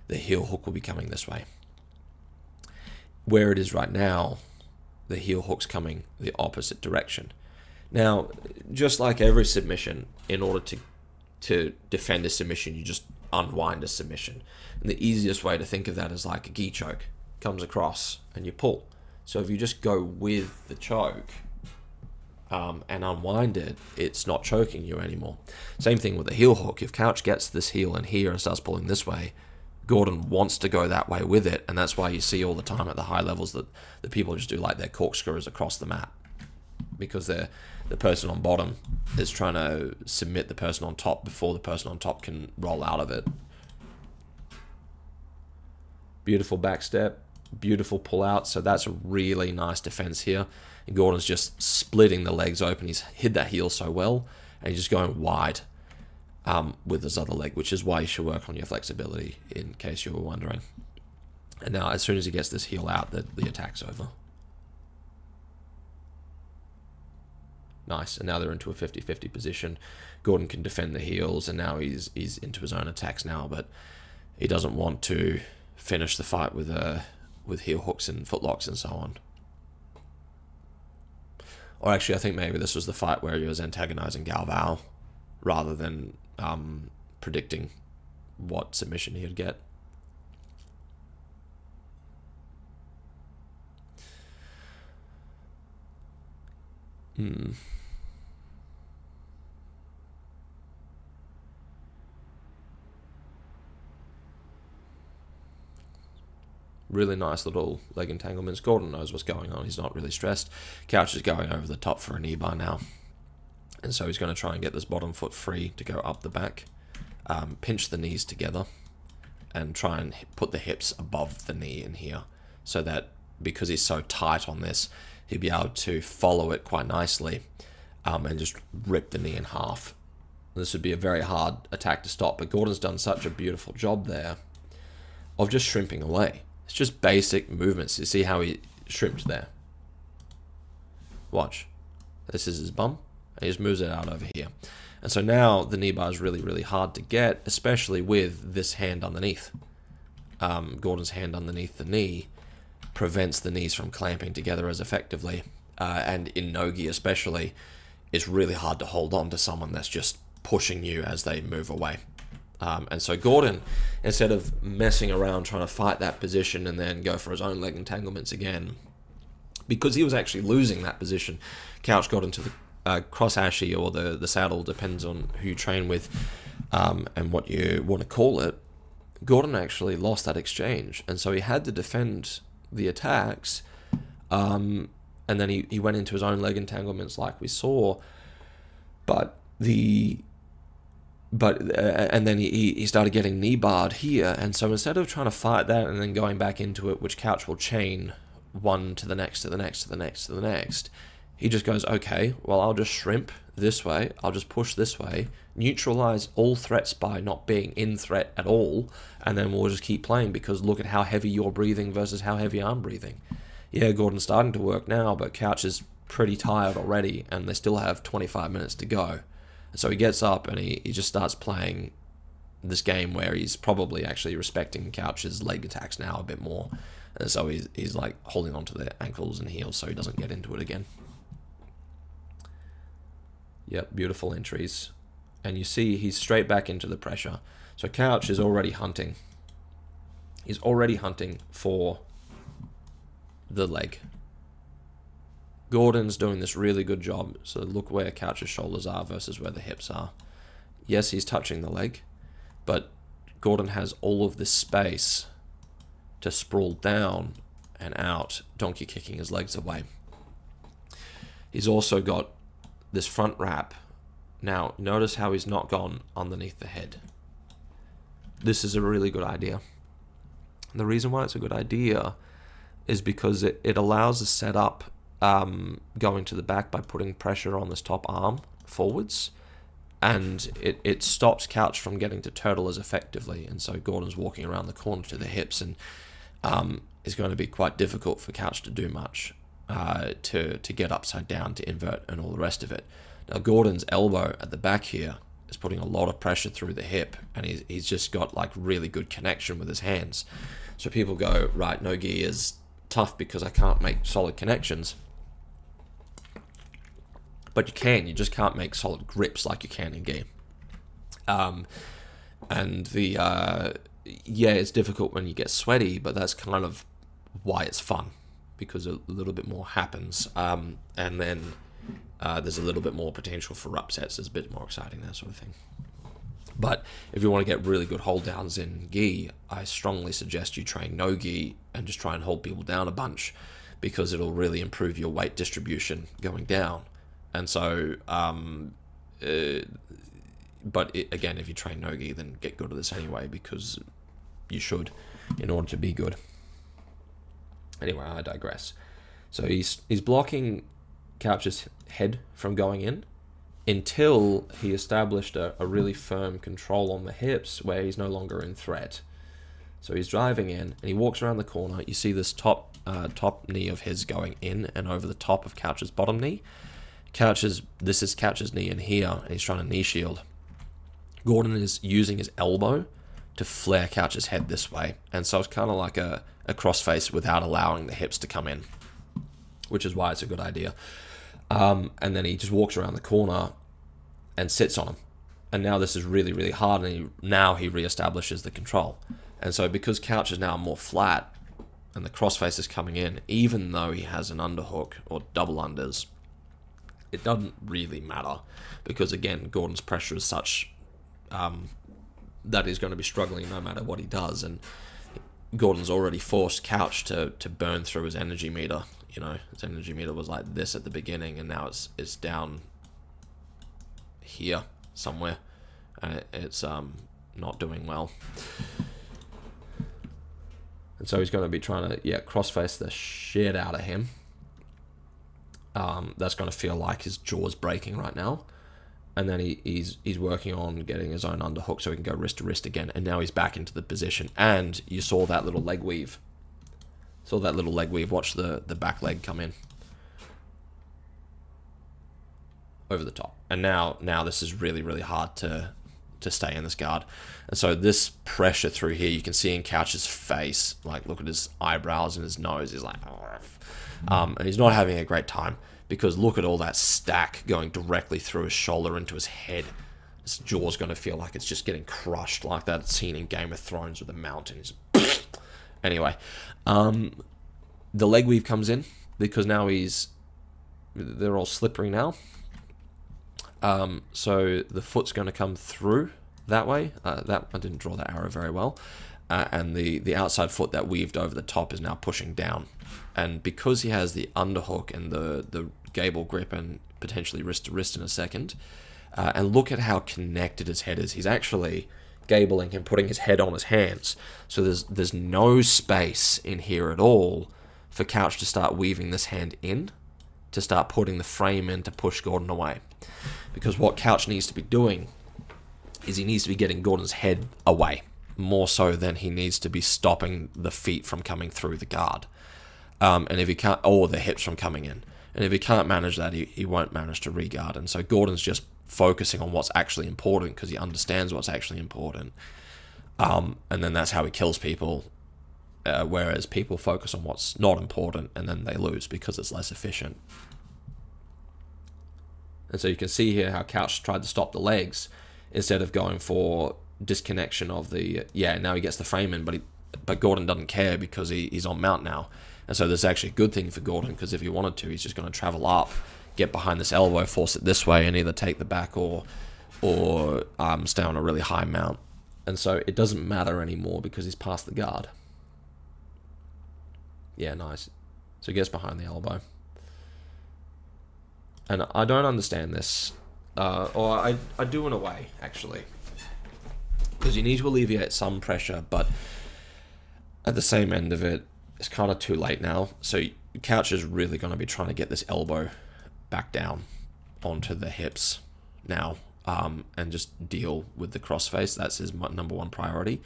the heel hook will be coming this way. Where it is right now, the heel hook's coming the opposite direction. Now, just like every submission, in order to defend a submission, you just unwind a submission. And the easiest way to think of that is like a gi choke. Comes across and you pull. So if you just go with the choke and unwind it, it's not choking you anymore. Same thing with the heel hook. If Couch gets this heel in here and starts pulling this way, Gordon wants to go that way with it, and that's why you see all the time at the high levels that the people just do like their corkscrews across the mat, because the person on bottom is trying to submit the person on top before the person on top can roll out of it. Beautiful back step, beautiful pull out. So that's a really nice defense here. And Gordon's just splitting the legs open. He's hid that heel so well, and he's just going wide with his other leg, which is why you should work on your flexibility, in case you were wondering. And now, as soon as he gets this heel out, the attack's over. Nice. And now they're into a 50-50 position. Gordon can defend the heels, and now he's into his own attacks now, but he doesn't want to finish the fight with heel hooks and footlocks and so on. Or actually, I think maybe this was the fight where he was antagonizing Galvao rather than predicting what submission he'd get. Really nice little leg entanglements. Gordon knows what's going on. He's not really stressed. Couch is going over the top for a knee bar now. And so he's going to try and get this bottom foot free to go up the back. Pinch the knees together and try and put the hips above the knee in here, so that because he's so tight on this, he'll be able to follow it quite nicely and just rip the knee in half. This would be a very hard attack to stop, but Gordon's done such a beautiful job there of just shrimping away. It's just basic movements. You see how he shrimped there? Watch. This is his bum. And he just moves it out over here. And so now the knee bar is really, really hard to get, especially with this hand underneath. Gordon's hand underneath the knee prevents the knees from clamping together as effectively. And in no-gi especially, it's really hard to hold on to someone that's just pushing you as they move away. And so Gordon, instead of messing around trying to fight that position and then go for his own leg entanglements again, because he was actually losing that position, Couch got into the cross ashi or the saddle, depends on who you train with and what you want to call it. Gordon actually lost that exchange, and so he had to defend the attacks, and then he went into his own leg entanglements like we saw, and then he started getting knee barred here, and so instead of trying to fight that and then going back into it, which Couch will chain one to the next, to the next, to the next, to the next, he just goes, okay, well, I'll just shrimp this way, I'll just push this way, neutralize all threats by not being in threat at all, and then we'll just keep playing, because look at how heavy you're breathing versus how heavy I'm breathing. Yeah, Gordon's starting to work now, but Couch is pretty tired already, and they still have 25 minutes to go. So he gets up and he just starts playing this game where he's probably actually respecting Couch's leg attacks now a bit more. And so he's like holding on to the ankles and heels so he doesn't get into it again. Yep, beautiful entries. And you see he's straight back into the pressure. So Couch is already hunting. He's already hunting for the leg. Gordon's doing this really good job. So look where Couch's shoulders are versus where the hips are. Yes, he's touching the leg, but Gordon has all of this space to sprawl down and out, donkey kicking his legs away. He's also got this front wrap. Now, notice how he's not gone underneath the head. This is a really good idea. And the reason why it's a good idea is because it allows a setup going to the back by putting pressure on this top arm forwards, and it stops Couch from getting to turtle as effectively, and so Gordon's walking around the corner to the hips, and it's going to be quite difficult for Couch to do much to get upside down, to invert, and all the rest of it. Now Gordon's elbow at the back here is putting a lot of pressure through the hip, and he's just got like really good connection with his hands. So people go, right, no-gi is tough because I can't make solid connections. But you just can't make solid grips like you can in gi. It's difficult when you get sweaty, but that's kind of why it's fun, because a little bit more happens, and then there's a little bit more potential for upsets. It's a bit more exciting, that sort of thing. But if you want to get really good hold downs in gi, I strongly suggest you train no gi and just try and hold people down a bunch, because it'll really improve your weight distribution going down. And so, again, if you train no-gi, then get good at this anyway, because you should, in order to be good. Anyway, I digress. So he's blocking Couch's head from going in until he established a really firm control on the hips where he's no longer in threat. So he's driving in, and he walks around the corner. You see this top knee of his going in and over the top of Couch's bottom knee. This is Couch's knee in here, and he's trying to knee shield. Gordon is using his elbow to flare Couch's head this way, and so it's kind of like a crossface without allowing the hips to come in, which is why it's a good idea. And then he just walks around the corner and sits on him, and now this is really, really hard, and now he reestablishes the control. And so because Couch is now more flat and the crossface is coming in, even though he has an underhook or double unders, it doesn't really matter because, again, Gordon's pressure is such that he's going to be struggling no matter what he does. And Gordon's already forced Couch to burn through his energy meter. You know, his energy meter was like this at the beginning, and now it's down here somewhere. It's not doing well. And so he's going to be trying to, crossface the shit out of him. That's going to feel like his jaw's breaking right now. And then he's working on getting his own underhook so he can go wrist to wrist again. And now he's back into the position. And you saw that little leg weave. Watch the back leg come in. Over the top. And now this is really, really hard to stay in this guard. And so this pressure through here, you can see in Couch's face, like look at his eyebrows and his nose, he's like, and he's not having a great time because look at all that stack going directly through his shoulder into his head. His jaw's going to feel like it's just getting crushed, like that scene in Game of Thrones with the mountains. Anyway, the leg weave comes in because now they're all slippery now. So the foot's going to come through that way. That I didn't draw that arrow very well. And the outside foot that weaved over the top is now pushing down. And because he has the underhook and the gable grip and potentially wrist to wrist in a second, and look at how connected his head is. He's actually gabling and putting his head on his hands. So there's no space in here at all for Couch to start weaving this hand in, to start putting the frame in to push Gordon away. Because what Couch needs to be doing is he needs to be getting Gordon's head away, more so than he needs to be stopping the feet from coming through the guard. And if he can't, or the hips from coming in. And if he can't manage that, he won't manage to re-guard. And so Gordon's just focusing on what's actually important because he understands what's actually important. And then that's how he kills people. Whereas people focus on what's not important and then they lose because it's less efficient. And so you can see here how Couch tried to stop the legs instead of going for disconnection of the... now he gets the frame in, but Gordon doesn't care because he's on mount now. And so there's actually a good thing for Gordon because if he wanted to, he's just going to travel up, get behind this elbow, force it this way, and either take the back or stay on a really high mount. And so it doesn't matter anymore because he's past the guard. Yeah, nice. So he gets behind the elbow. And I don't understand this. Or I do in a way, actually. Because you need to alleviate some pressure, but at the same end of it, it's kind of too late now. So Couch is really going to be trying to get this elbow back down onto the hips now, and just deal with the crossface. That's his number one priority.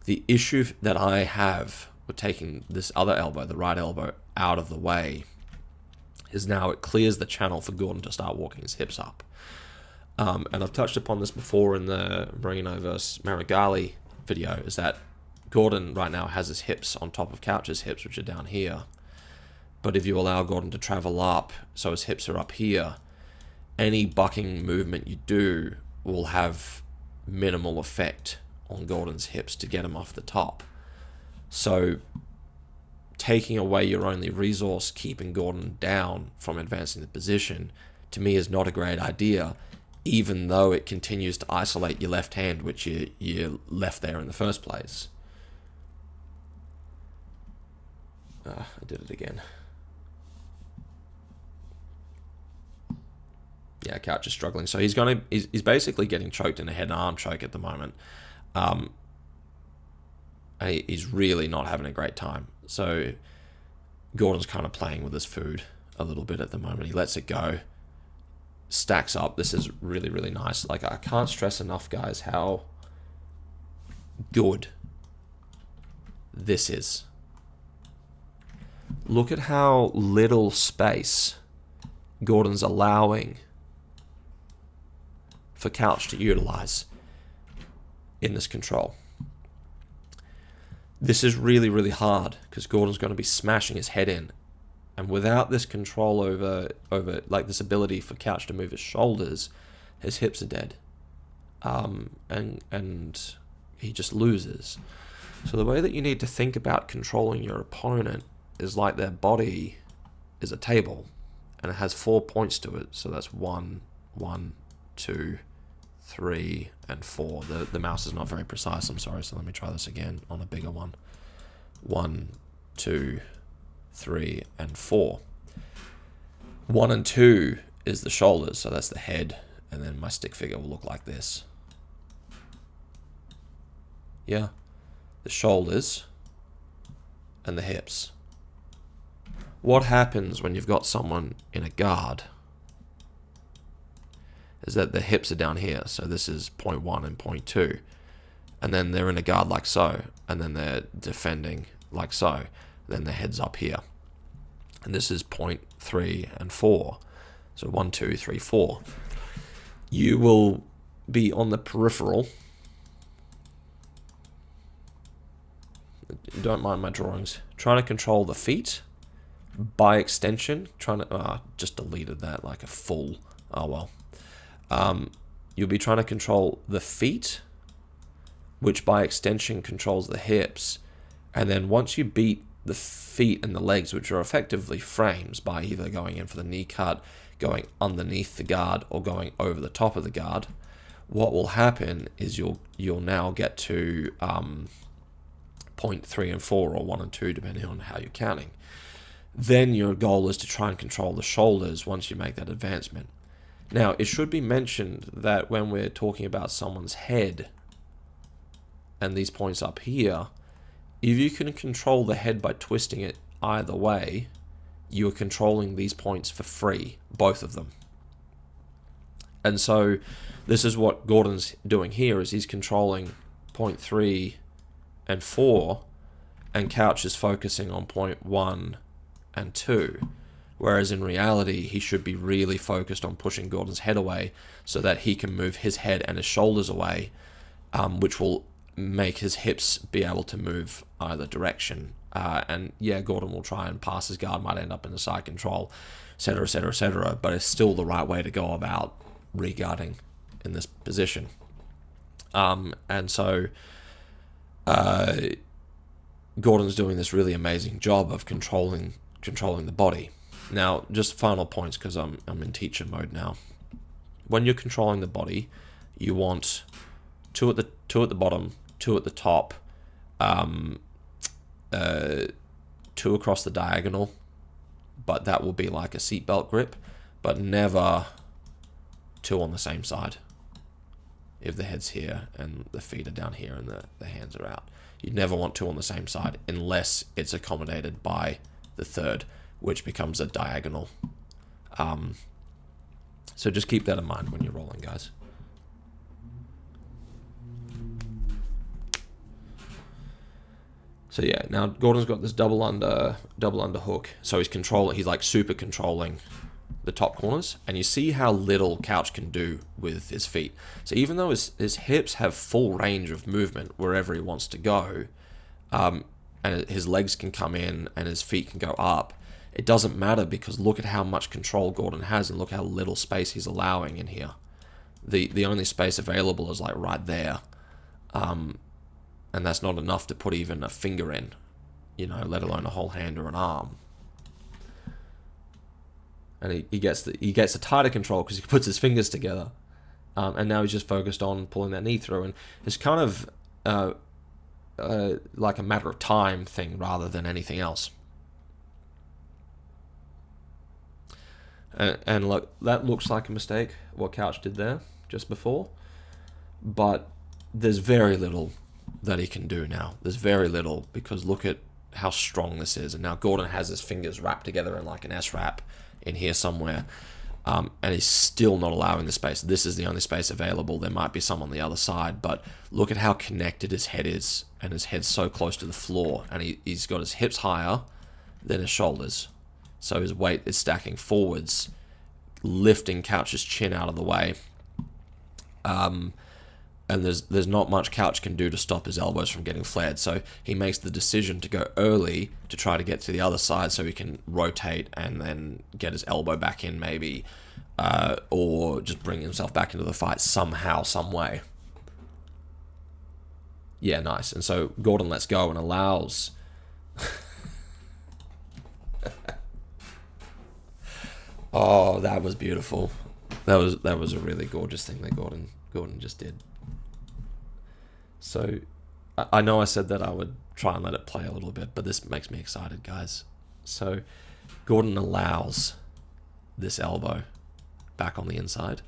The issue that I have with taking this other elbow, the right elbow, out of the way is now it clears the channel for Gordon to start walking his hips up. And I've touched upon this before in the Marino vs. Marigali video, is that Gordon right now has his hips on top of Couch's hips, which are down here. But if you allow Gordon to travel up, so his hips are up here, any bucking movement you do will have minimal effect on Gordon's hips to get him off the top. So taking away your only resource, keeping Gordon down from advancing the position, to me is not a great idea, even though it continues to isolate your left hand, which you left there in the first place. I did it again. Yeah, Couch is struggling. So he's basically getting choked in a head and arm choke at the moment. He's really not having a great time. So Gordon's kind of playing with his food a little bit at the moment. He lets it go, stacks up. This is really, really nice. Like, I can't stress enough, guys, how good this is. Look at how little space Gordon's allowing for Couch to utilize in this control. This is really, really hard because Gordon's going to be smashing his head in. And without this control over like this ability for Couch to move his shoulders, his hips are dead. And he just loses. So the way that you need to think about controlling your opponent is like their body is a table. and it has 4 points to it. So that's 1, 1, 2, 3, and 4. The mouse is not very precise, I'm sorry, so let me try this again on a bigger one. 1, 2, 3, and 4. 1 and 2 is the shoulders, so that's the head, and then my stick figure will look like this. Yeah, the shoulders and the hips. What happens when you've got someone in a guard is that the hips are down here, so this is point 1 and point 2, and then they're in a guard like so, and then they're defending like so, then their head's up here, and this is point 3 and 4, so 1, 2, 3, 4. You will be on the peripheral. Don't mind my drawings. Trying to control the feet. By extension, trying to... just deleted that like a fool. Oh well. You'll be trying to control the feet, which by extension controls the hips. And then once you beat the feet and the legs, which are effectively frames, by either going in for the knee cut, going underneath the guard, or going over the top of the guard, what will happen is you'll now get to point 3 and 4, or 1 and 2, depending on how you're counting. Then your goal is to try and control the shoulders once you make that advancement. Now, it should be mentioned that when we're talking about someone's head and these points up here, if you can control the head by twisting it either way, you're controlling these points for free, both of them. And so this is what Gordon's doing here, is he's controlling point 3 and 4, and Couch is focusing on point 1 and 2, whereas in reality he should be really focused on pushing Gordon's head away so that he can move his head and his shoulders away, which will make his hips be able to move either direction. And yeah, Gordon will try and pass his guard, might end up in a side control, etc, etc, etc, but it's still the right way to go about re-guarding in this position. And so Gordon's doing this really amazing job of controlling the body. Now, just final points, because I'm in teacher mode now. When you're controlling the body, you want two at the bottom, 2 at the top, 2 across the diagonal, but that will be like a seatbelt grip, but never 2 on the same side. If the head's here and the feet are down here and the hands are out, you'd never want 2 on the same side unless it's accommodated by the third, which becomes a diagonal. So just keep that in mind when you're rolling, guys. So yeah, now Gordon's got this double under hook, so he's like super controlling the top corners, and you see how little Couch can do with his feet. So even though his hips have full range of movement wherever he wants to go, and his legs can come in and his feet can go up, it doesn't matter, because look at how much control Gordon has and look how little space he's allowing in here. The only space available is like right there, and that's not enough to put even a finger in, let alone a whole hand or an arm. And he gets a tighter control because he puts his fingers together, and now he's just focused on pulling that knee through, and it's kind of like a matter of time thing rather than anything else. And look, that looks like a mistake, what Couch did there just before, but there's very little that he can do now. There's very little, because look at how strong this is. And now Gordon has his fingers wrapped together in like an S-wrap in here somewhere, and he's still not allowing the space. This is the only space available. There might be some on the other side, but look at how connected his head is, and his head's so close to the floor, and he's got his hips higher than his shoulders. So his weight is stacking forwards, lifting Couch's chin out of the way. And there's not much Couch can do to stop his elbows from getting flared. So he makes the decision to go early to try to get to the other side so he can rotate and then get his elbow back in maybe, or just bring himself back into the fight somehow, some way. Yeah, nice. And so Gordon lets go and allows... Oh, that was beautiful. That was a really gorgeous thing that Gordon just did. So, I know I said that I would try and let it play a little bit, but this makes me excited, guys. So, Gordon allows this elbow back on the inside,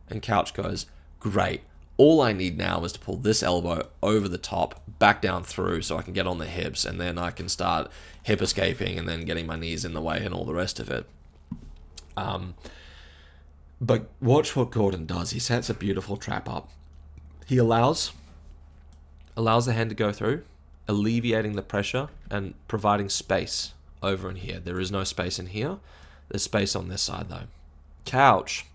and Couch goes, great. All I need now is to pull this elbow over the top, back down through, so I can get on the hips, and then I can start hip escaping, and then getting my knees in the way, and all the rest of it. But watch what Gordon does. He sets a beautiful trap up. He allows the hand to go through, alleviating the pressure and providing space over in here. There is no space in here. There's space on this side though. Couch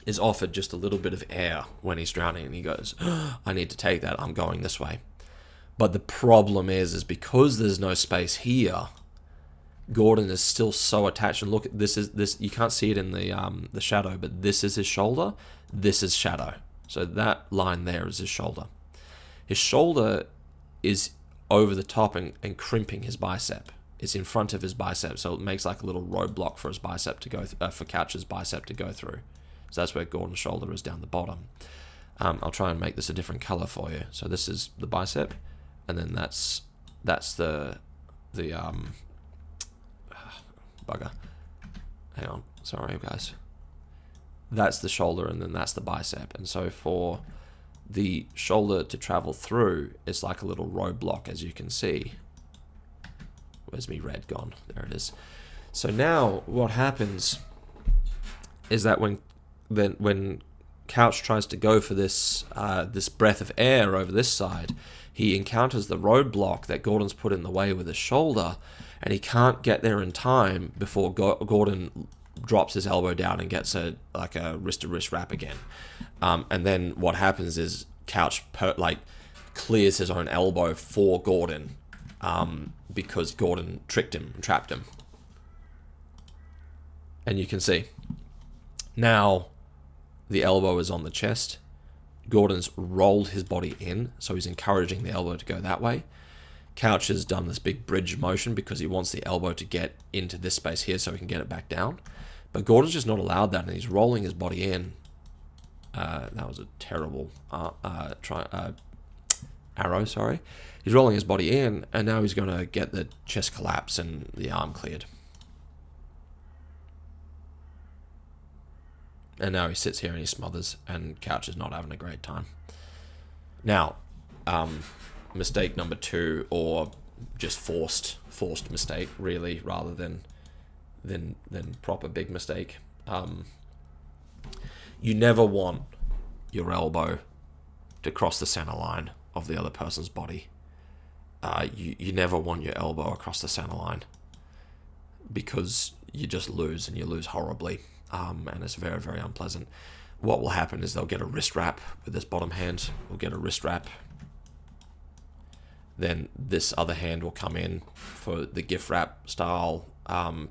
is offered just a little bit of air when he's drowning, and he goes, I need to take that. I'm going this way. But the problem is because there's no space here, Gordon is still so attached. And look, this. You can't see it in the shadow, but this is his shoulder. This is shadow. So that line there is his shoulder. His shoulder is over the top and crimping his bicep. It's in front of his bicep, so it makes like a little roadblock for his bicep to go for Couch's bicep to go through. So that's where Gordon's shoulder is down the bottom. I'll try and make this a different color for you. So this is the bicep, and then that's the bugger. Hang on, sorry guys. That's the shoulder, and then that's the bicep. And so for the shoulder to travel through, it's like a little roadblock, as you can see. Where's me red gone? There it is. So now what happens is that when Couch tries to go for this this breath of air over this side, he encounters the roadblock that Gordon's put in the way with his shoulder, and he can't get there in time before Gordon drops his elbow down and gets a wrist-to-wrist wrap again. And then what happens is Couch clears his own elbow for Gordon because Gordon tricked him and trapped him. And you can see now the elbow is on the chest. Gordon's rolled his body in, so he's encouraging the elbow to go that way. Couch has done this big bridge motion because he wants the elbow to get into this space here so he can get it back down. But Gordon's just not allowed that, and he's rolling his body in. That was a terrible arrow, sorry. He's rolling his body in, and now he's going to get the chest collapse and the arm cleared. And now he sits here and he smothers, and Couch is not having a great time. Now, mistake number 2, or just forced mistake, really, rather than proper big mistake. You never want your elbow to cross the center line of the other person's body. You never want your elbow across the center line, because you just lose, and you lose horribly. And it's very, very unpleasant. What will happen is they'll get a wrist wrap with this bottom hand. We'll get a wrist wrap. Then this other hand will come in for the gift wrap style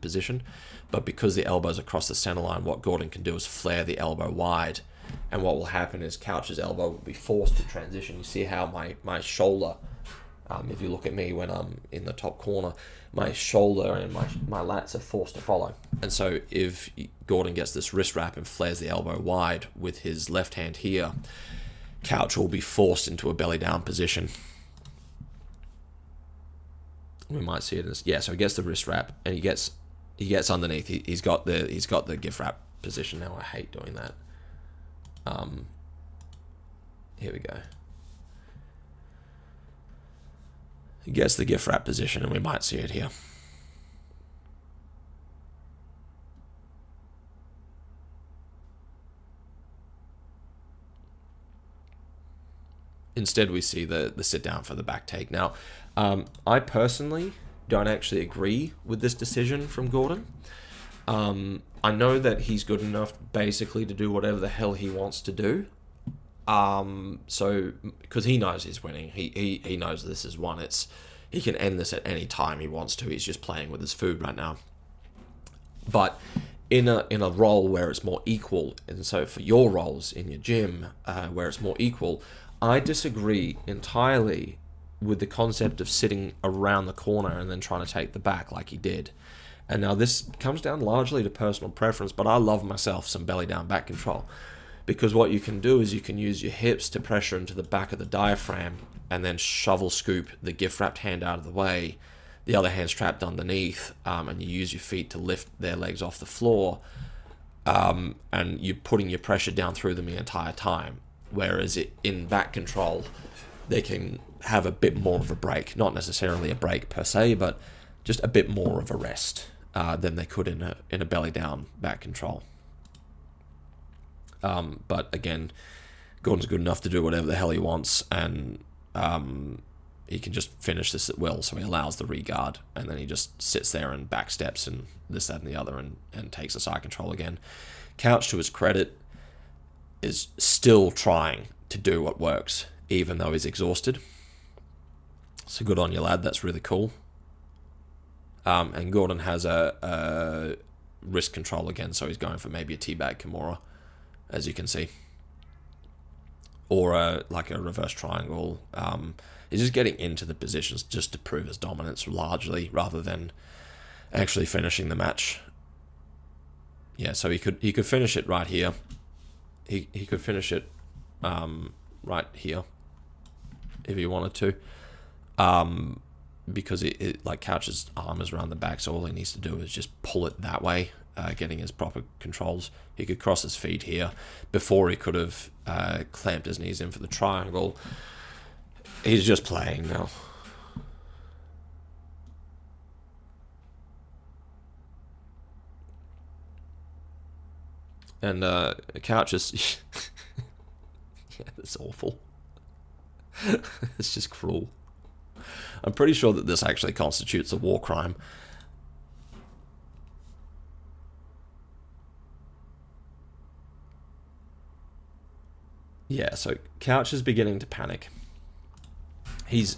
position. But because the elbow's across the center line, what Gordon can do is flare the elbow wide. And what will happen is Couch's elbow will be forced to transition. You see how my shoulder, if you look at me when I'm in the top corner, my shoulder and my lats are forced to follow. And so if Gordon gets this wrist wrap and flares the elbow wide with his left hand here, Couch will be forced into a belly down position. We might see it as, yeah, so he gets the wrist wrap and he gets underneath. He's got the gift wrap position now. I hate doing that. Here we go. He gets the gift wrap position, and we might see it here. Instead, we see the sit down for the back take. Now, I personally don't actually agree with this decision from Gordon. I know that he's good enough basically to do whatever the hell he wants to do. So because he knows he's winning, he knows this is one. He can end this at any time he wants to. He's just playing with his food right now. But in a role where it's more equal, and so for your roles in your gym where it's more equal, I disagree entirely with the concept of sitting around the corner and then trying to take the back like he did. And now this comes down largely to personal preference, but I love myself some belly down back control, because what you can do is you can use your hips to pressure into the back of the diaphragm and then shovel scoop the gift wrapped hand out of the way. The other hand's trapped underneath, and you use your feet to lift their legs off the floor, and you're putting your pressure down through them the entire time. Whereas in back control, they can have a bit more of a break, not necessarily a break per se, but just a bit more of a rest than they could in a belly down back control. But again, Gordon's good enough to do whatever the hell he wants, and he can just finish this at will, so he allows the regard, and then he just sits there and back steps and this, that, and the other, and takes a side control again. Couch, to his credit, is still trying to do what works, even though he's exhausted. So good on you, lad. That's really cool. And Gordon has a wrist control again, so he's going for maybe a teabag Kimura, as you can see, or like a reverse triangle. He's just getting into the positions just to prove his dominance largely, rather than actually finishing the match. Yeah, so he could finish it right here. He could finish it right here if he wanted to, because it like Couch's arm is around the back, so all he needs to do is just pull it that way, getting his proper controls. He could cross his feet here. Before, he could have clamped his knees in for the triangle. He's just playing now. And Couch is... yeah, that's awful. It's just cruel. I'm pretty sure that this actually constitutes a war crime. Yeah, so Couch is beginning to panic. He's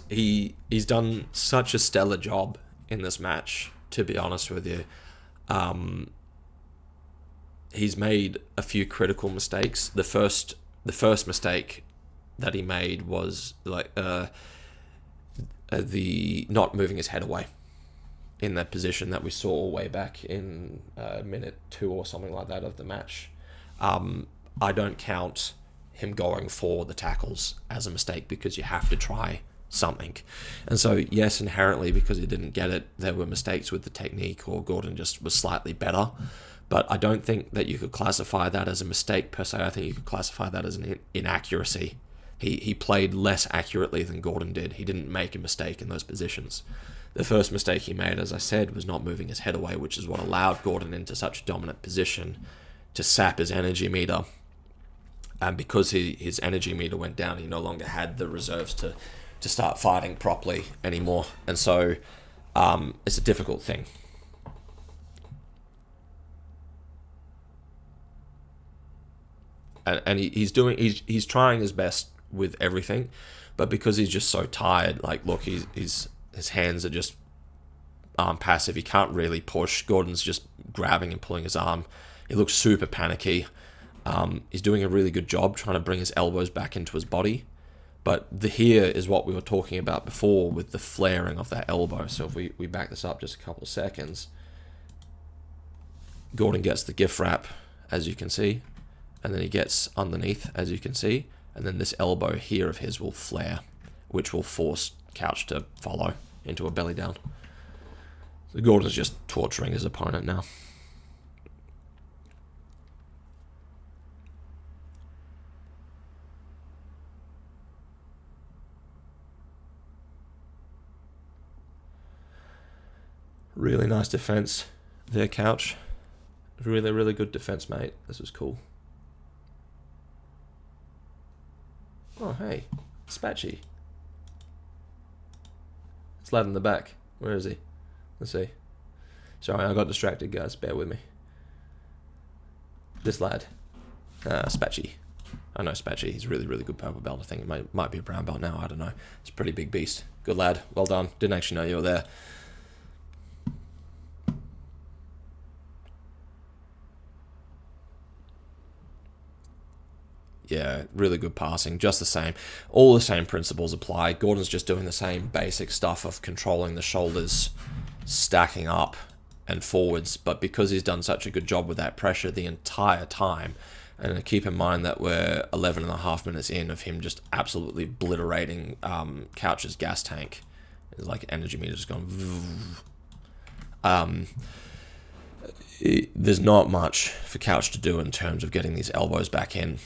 done such a stellar job in this match, to be honest with you. He's made a few critical mistakes. The first mistake that he made was like the not moving his head away in that position that we saw way back in minute 2 or something like that of the match. I don't count him going for the tackles as a mistake, because you have to try something. And so, yes, inherently, because he didn't get it, there were mistakes with the technique, or Gordon just was slightly better. But I don't think that you could classify that as a mistake per se. I think you could classify that as an inaccuracy. He played less accurately than Gordon did. He didn't make a mistake in those positions. The first mistake he made, as I said, was not moving his head away, which is what allowed Gordon into such a dominant position to sap his energy meter. And because his energy meter went down, he no longer had the reserves to start fighting properly anymore. And so it's a difficult thing. And he's trying his best with everything, but because he's just so tired, like, look, his hands are just passive. He can't really push. Gordon's just grabbing and pulling his arm. He looks super panicky. He's doing a really good job trying to bring his elbows back into his body, but here is what we were talking about before with the flaring of that elbow. So if we back this up just a couple of seconds, Gordon gets the gift wrap, as you can see, and then he gets underneath, as you can see, and then this elbow here of his will flare, which will force Couch to follow into a belly down. So Gordon's just torturing his opponent now. Really nice defense there, Couch. Really, really good defense, mate. This was cool. Oh, hey. Spatchy. It's lad in the back. Where is he? Let's see. Sorry, I got distracted, guys. Bear with me. This lad. Spatchy. I know Spatchy. He's a really, really good purple belt. I think it might be a brown belt now. I don't know. It's a pretty big beast. Good lad. Well done. Didn't actually know you were there. Yeah, really good passing, just the same. All the same principles apply. Gordon's just doing the same basic stuff of controlling the shoulders, stacking up, and forwards, but because he's done such a good job with that pressure the entire time, and keep in mind that we're 11.5 minutes in of him just absolutely obliterating Couch's gas tank. It's like energy meter just gone. There's not much for Couch to do in terms of getting these elbows back in,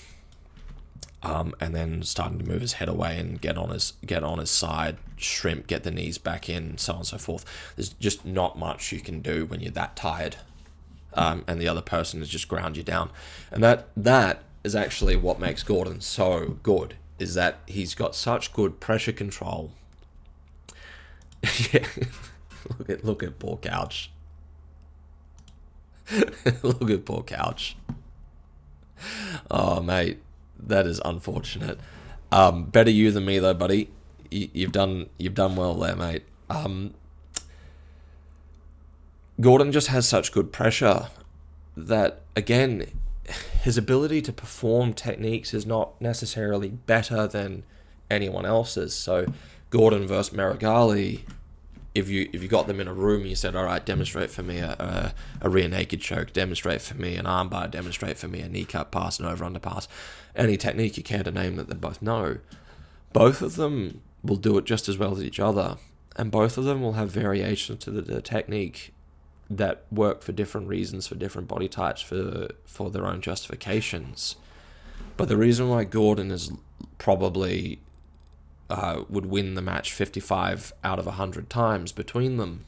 and then starting to move his head away and get on his side, shrimp, get the knees back in, so on and so forth. There's just not much you can do when you're that tired. And the other person is just ground you down. And that is actually what makes Gordon so good, is that he's got such good pressure control. Yeah, look at poor Couch. Look at poor Couch. Oh, mate, that is unfortunate. Better you than me though, buddy. You've done well there, mate. Gordon just has such good pressure that, again, his ability to perform techniques is not necessarily better than anyone else's. So Gordon versus Meregali, if you got them in a room and you said, all right, demonstrate for me a rear naked choke, demonstrate for me an armbar, demonstrate for me a kneecap pass, an over-under pass, any technique you care to name that they both know, both of them will do it just as well as each other, and both of them will have variations to the technique that work for different reasons, for different body types, for their own justifications. But the reason why Gordon is probably would win the match 55 out of 100 times between them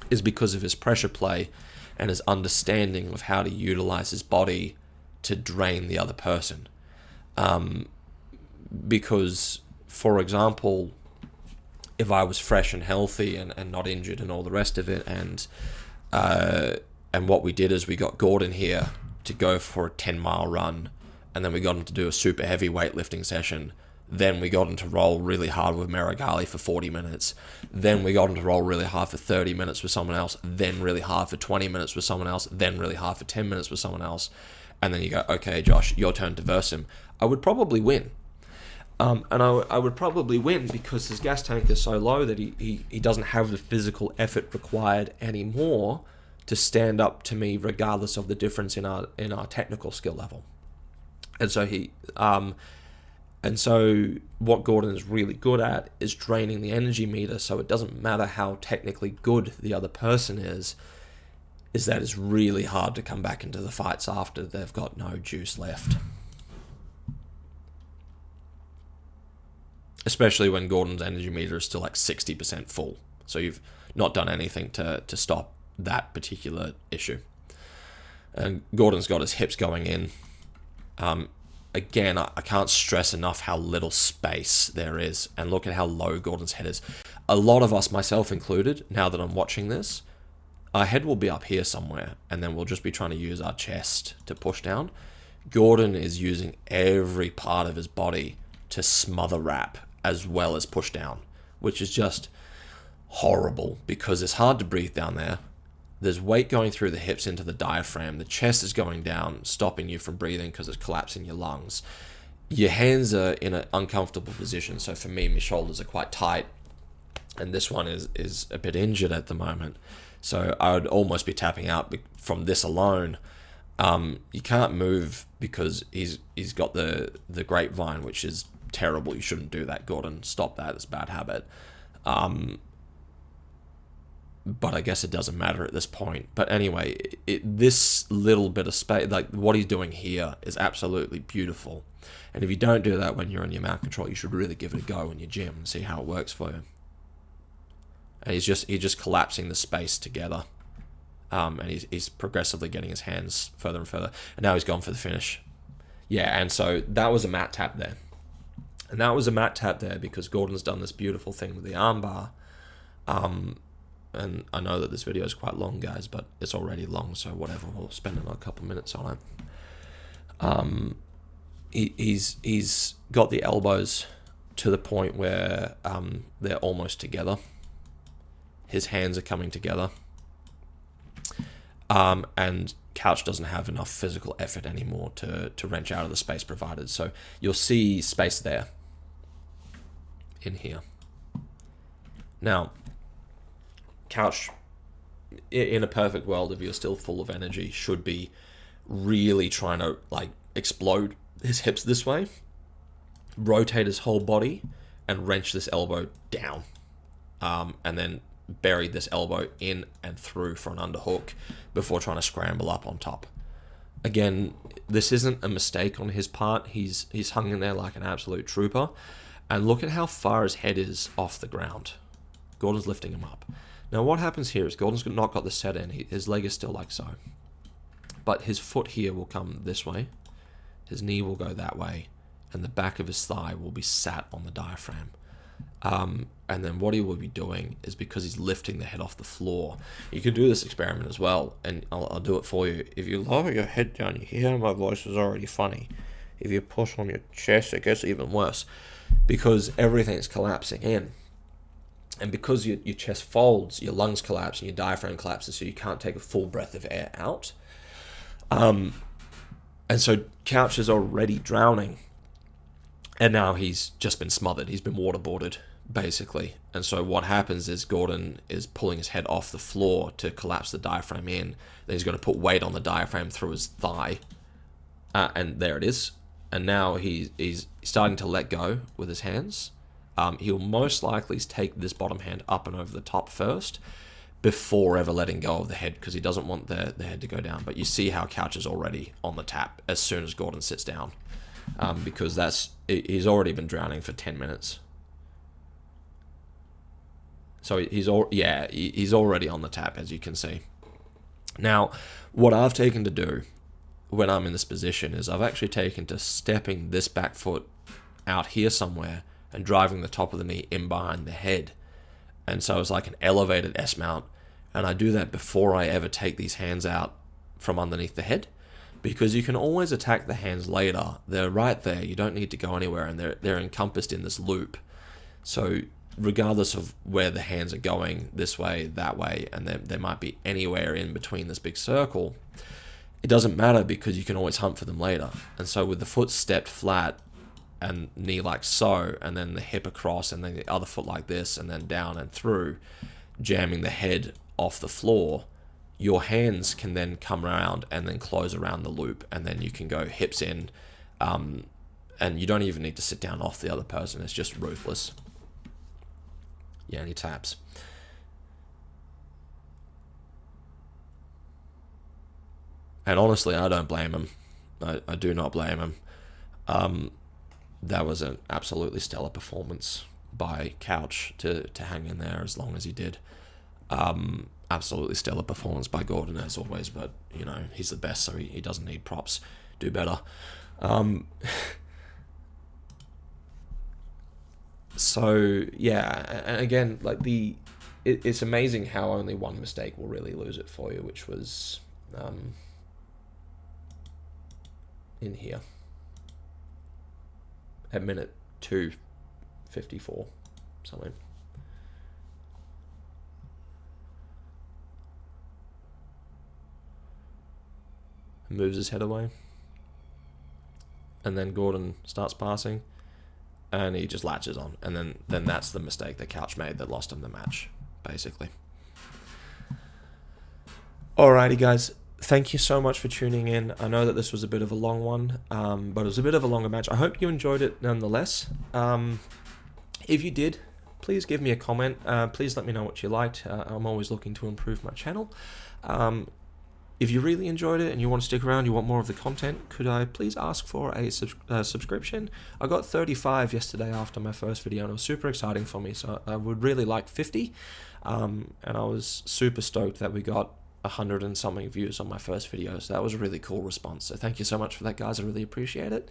is because of his pressure play and his understanding of how to utilize his body to drain the other person. Because, for example, if I was fresh and healthy and not injured and all the rest of it, and what we did is we got Gordon here to go for a 10-mile run, and then we got him to do a super heavy weightlifting session. Then we got him to roll really hard with Meregali for 40 minutes. Then we got him to roll really hard for 30 minutes with someone else. Then really hard for 20 minutes with someone else. Then really hard for 10 minutes with someone else. And then you go, okay, Josh, your turn to verse him. I would probably win. And I would probably win because his gas tank is so low that he doesn't have the physical effort required anymore to stand up to me, regardless of the difference in our technical skill level. And so what Gordon is really good at is draining the energy meter, so it doesn't matter how technically good the other person is that it's really hard to come back into the fights after they've got no juice left. Especially when Gordon's energy meter is still like 60% full. So you've not done anything to stop that particular issue. And Gordon's got his hips going in. Again, I can't stress enough how little space there is. And look at how low Gordon's head is. A lot of us, myself included, now that I'm watching this, our head will be up here somewhere. And then we'll just be trying to use our chest to push down. Gordon is using every part of his body to smother wrap as well as push down, which is just horrible because it's hard to breathe down there. There's weight going through the hips into the diaphragm. The chest is going down, stopping you from breathing because it's collapsing your lungs. Your hands are in an uncomfortable position. So for me, my shoulders are quite tight, and this one is a bit injured at the moment. So I would almost be tapping out from this alone. You can't move because he's got the grapevine, which is terrible. You shouldn't do that, Gordon. Stop that. It's a bad habit. But I guess it doesn't matter at this point. But anyway, this little bit of space, like what he's doing here, is absolutely beautiful. And if you don't do that when you're in your mount control, you should really give it a go in your gym and see how it works for you. And he's just collapsing the space together. And he's progressively getting his hands further and further. And now he's gone for the finish. Yeah, and so that was a mat tap there. And that was a mat tap there because Gordon's done this beautiful thing with the armbar. And I know that this video is quite long, guys, but it's already long, so whatever. We'll spend another couple of minutes on it. He's got the elbows to the point where they're almost together. His hands are coming together. And Couch doesn't have enough physical effort anymore to wrench out of the space provided. So you'll see space there in here. Now, Couch in a perfect world, if you're still full of energy, should be really trying to like explode his hips this way, rotate his whole body, and wrench this elbow down, and then bury this elbow in and through for an underhook before trying to scramble up on top. Again, this isn't a mistake on his part. He's hung in there like an absolute trooper. And look at how far his head is off the ground. Gordon's lifting him up. Now what happens here is Gordon's not got the set in. His leg is still like so. But his foot here will come this way. His knee will go that way. And the back of his thigh will be sat on the diaphragm. And then what he will be doing is, because he's lifting the head off the floor, you can do this experiment as well, and I'll do it for you. If you lower your head down, you hear my voice is already funny. If you push on your chest, it gets even worse, because everything's collapsing in. And because your chest folds, your lungs collapse and your diaphragm collapses, so you can't take a full breath of air out. And so Couch is already drowning. And now he's just been smothered. He's been waterboarded, basically. And so what happens is Gordon is pulling his head off the floor to collapse the diaphragm in. Then he's going to put weight on the diaphragm through his thigh. And there it is. And now he's starting to let go with his hands. He'll most likely take this bottom hand up and over the top first before ever letting go of the head, because he doesn't want the head to go down. But you see how Couch is already on the tap as soon as Gordon sits down. Because he's already been drowning for 10 minutes. So he's already on the tap, as you can see. Now, what I've taken to do when I'm in this position is I've actually taken to stepping this back foot out here somewhere and driving the top of the knee in behind the head. And so it's like an elevated S-mount. And I do that before I ever take these hands out from underneath the head, because you can always attack the hands later. They're right there. You don't need to go anywhere, and they're encompassed in this loop. So regardless of where the hands are going, this way, that way, and they might be anywhere in between this big circle, it doesn't matter, because you can always hunt for them later. And so with the foot stepped flat and knee like so, and then the hip across, and then the other foot like this, and then down and through, jamming the head off the floor, your hands can then come around and then close around the loop, and then you can go hips in, and you don't even need to sit down off the other person. It's just ruthless. Yeah, and he taps. And honestly, I don't blame him. I do not blame him. That was an absolutely stellar performance by Couch to hang in there as long as he did. Absolutely stellar performance by Gordon, as always, but you know, he's the best, so he doesn't need props. Do better. So yeah, and again, like it's amazing how only one mistake will really lose it for you, which was in here at minute 2:54 something. Moves his head away, and then Gordon starts passing, and he just latches on, and then that's the mistake that Couch made that lost him the match, basically. Alrighty, guys, thank you so much for tuning in. I know that this was a bit of a long one, but it was a bit of a longer match. I hope you enjoyed it nonetheless. If you did, please give me a comment. Please let me know what you liked. I'm always looking to improve my channel. If you really enjoyed it and you want to stick around, you want more of the content, could I please ask for a subscription? I got 35 yesterday after my first video, and it was super exciting for me, so I would really like 50. And I was super stoked that we got 100 and something views on my first video, so that was a really cool response. So thank you so much for that, guys. I really appreciate it.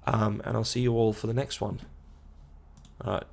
And I'll see you all for the next one. All right.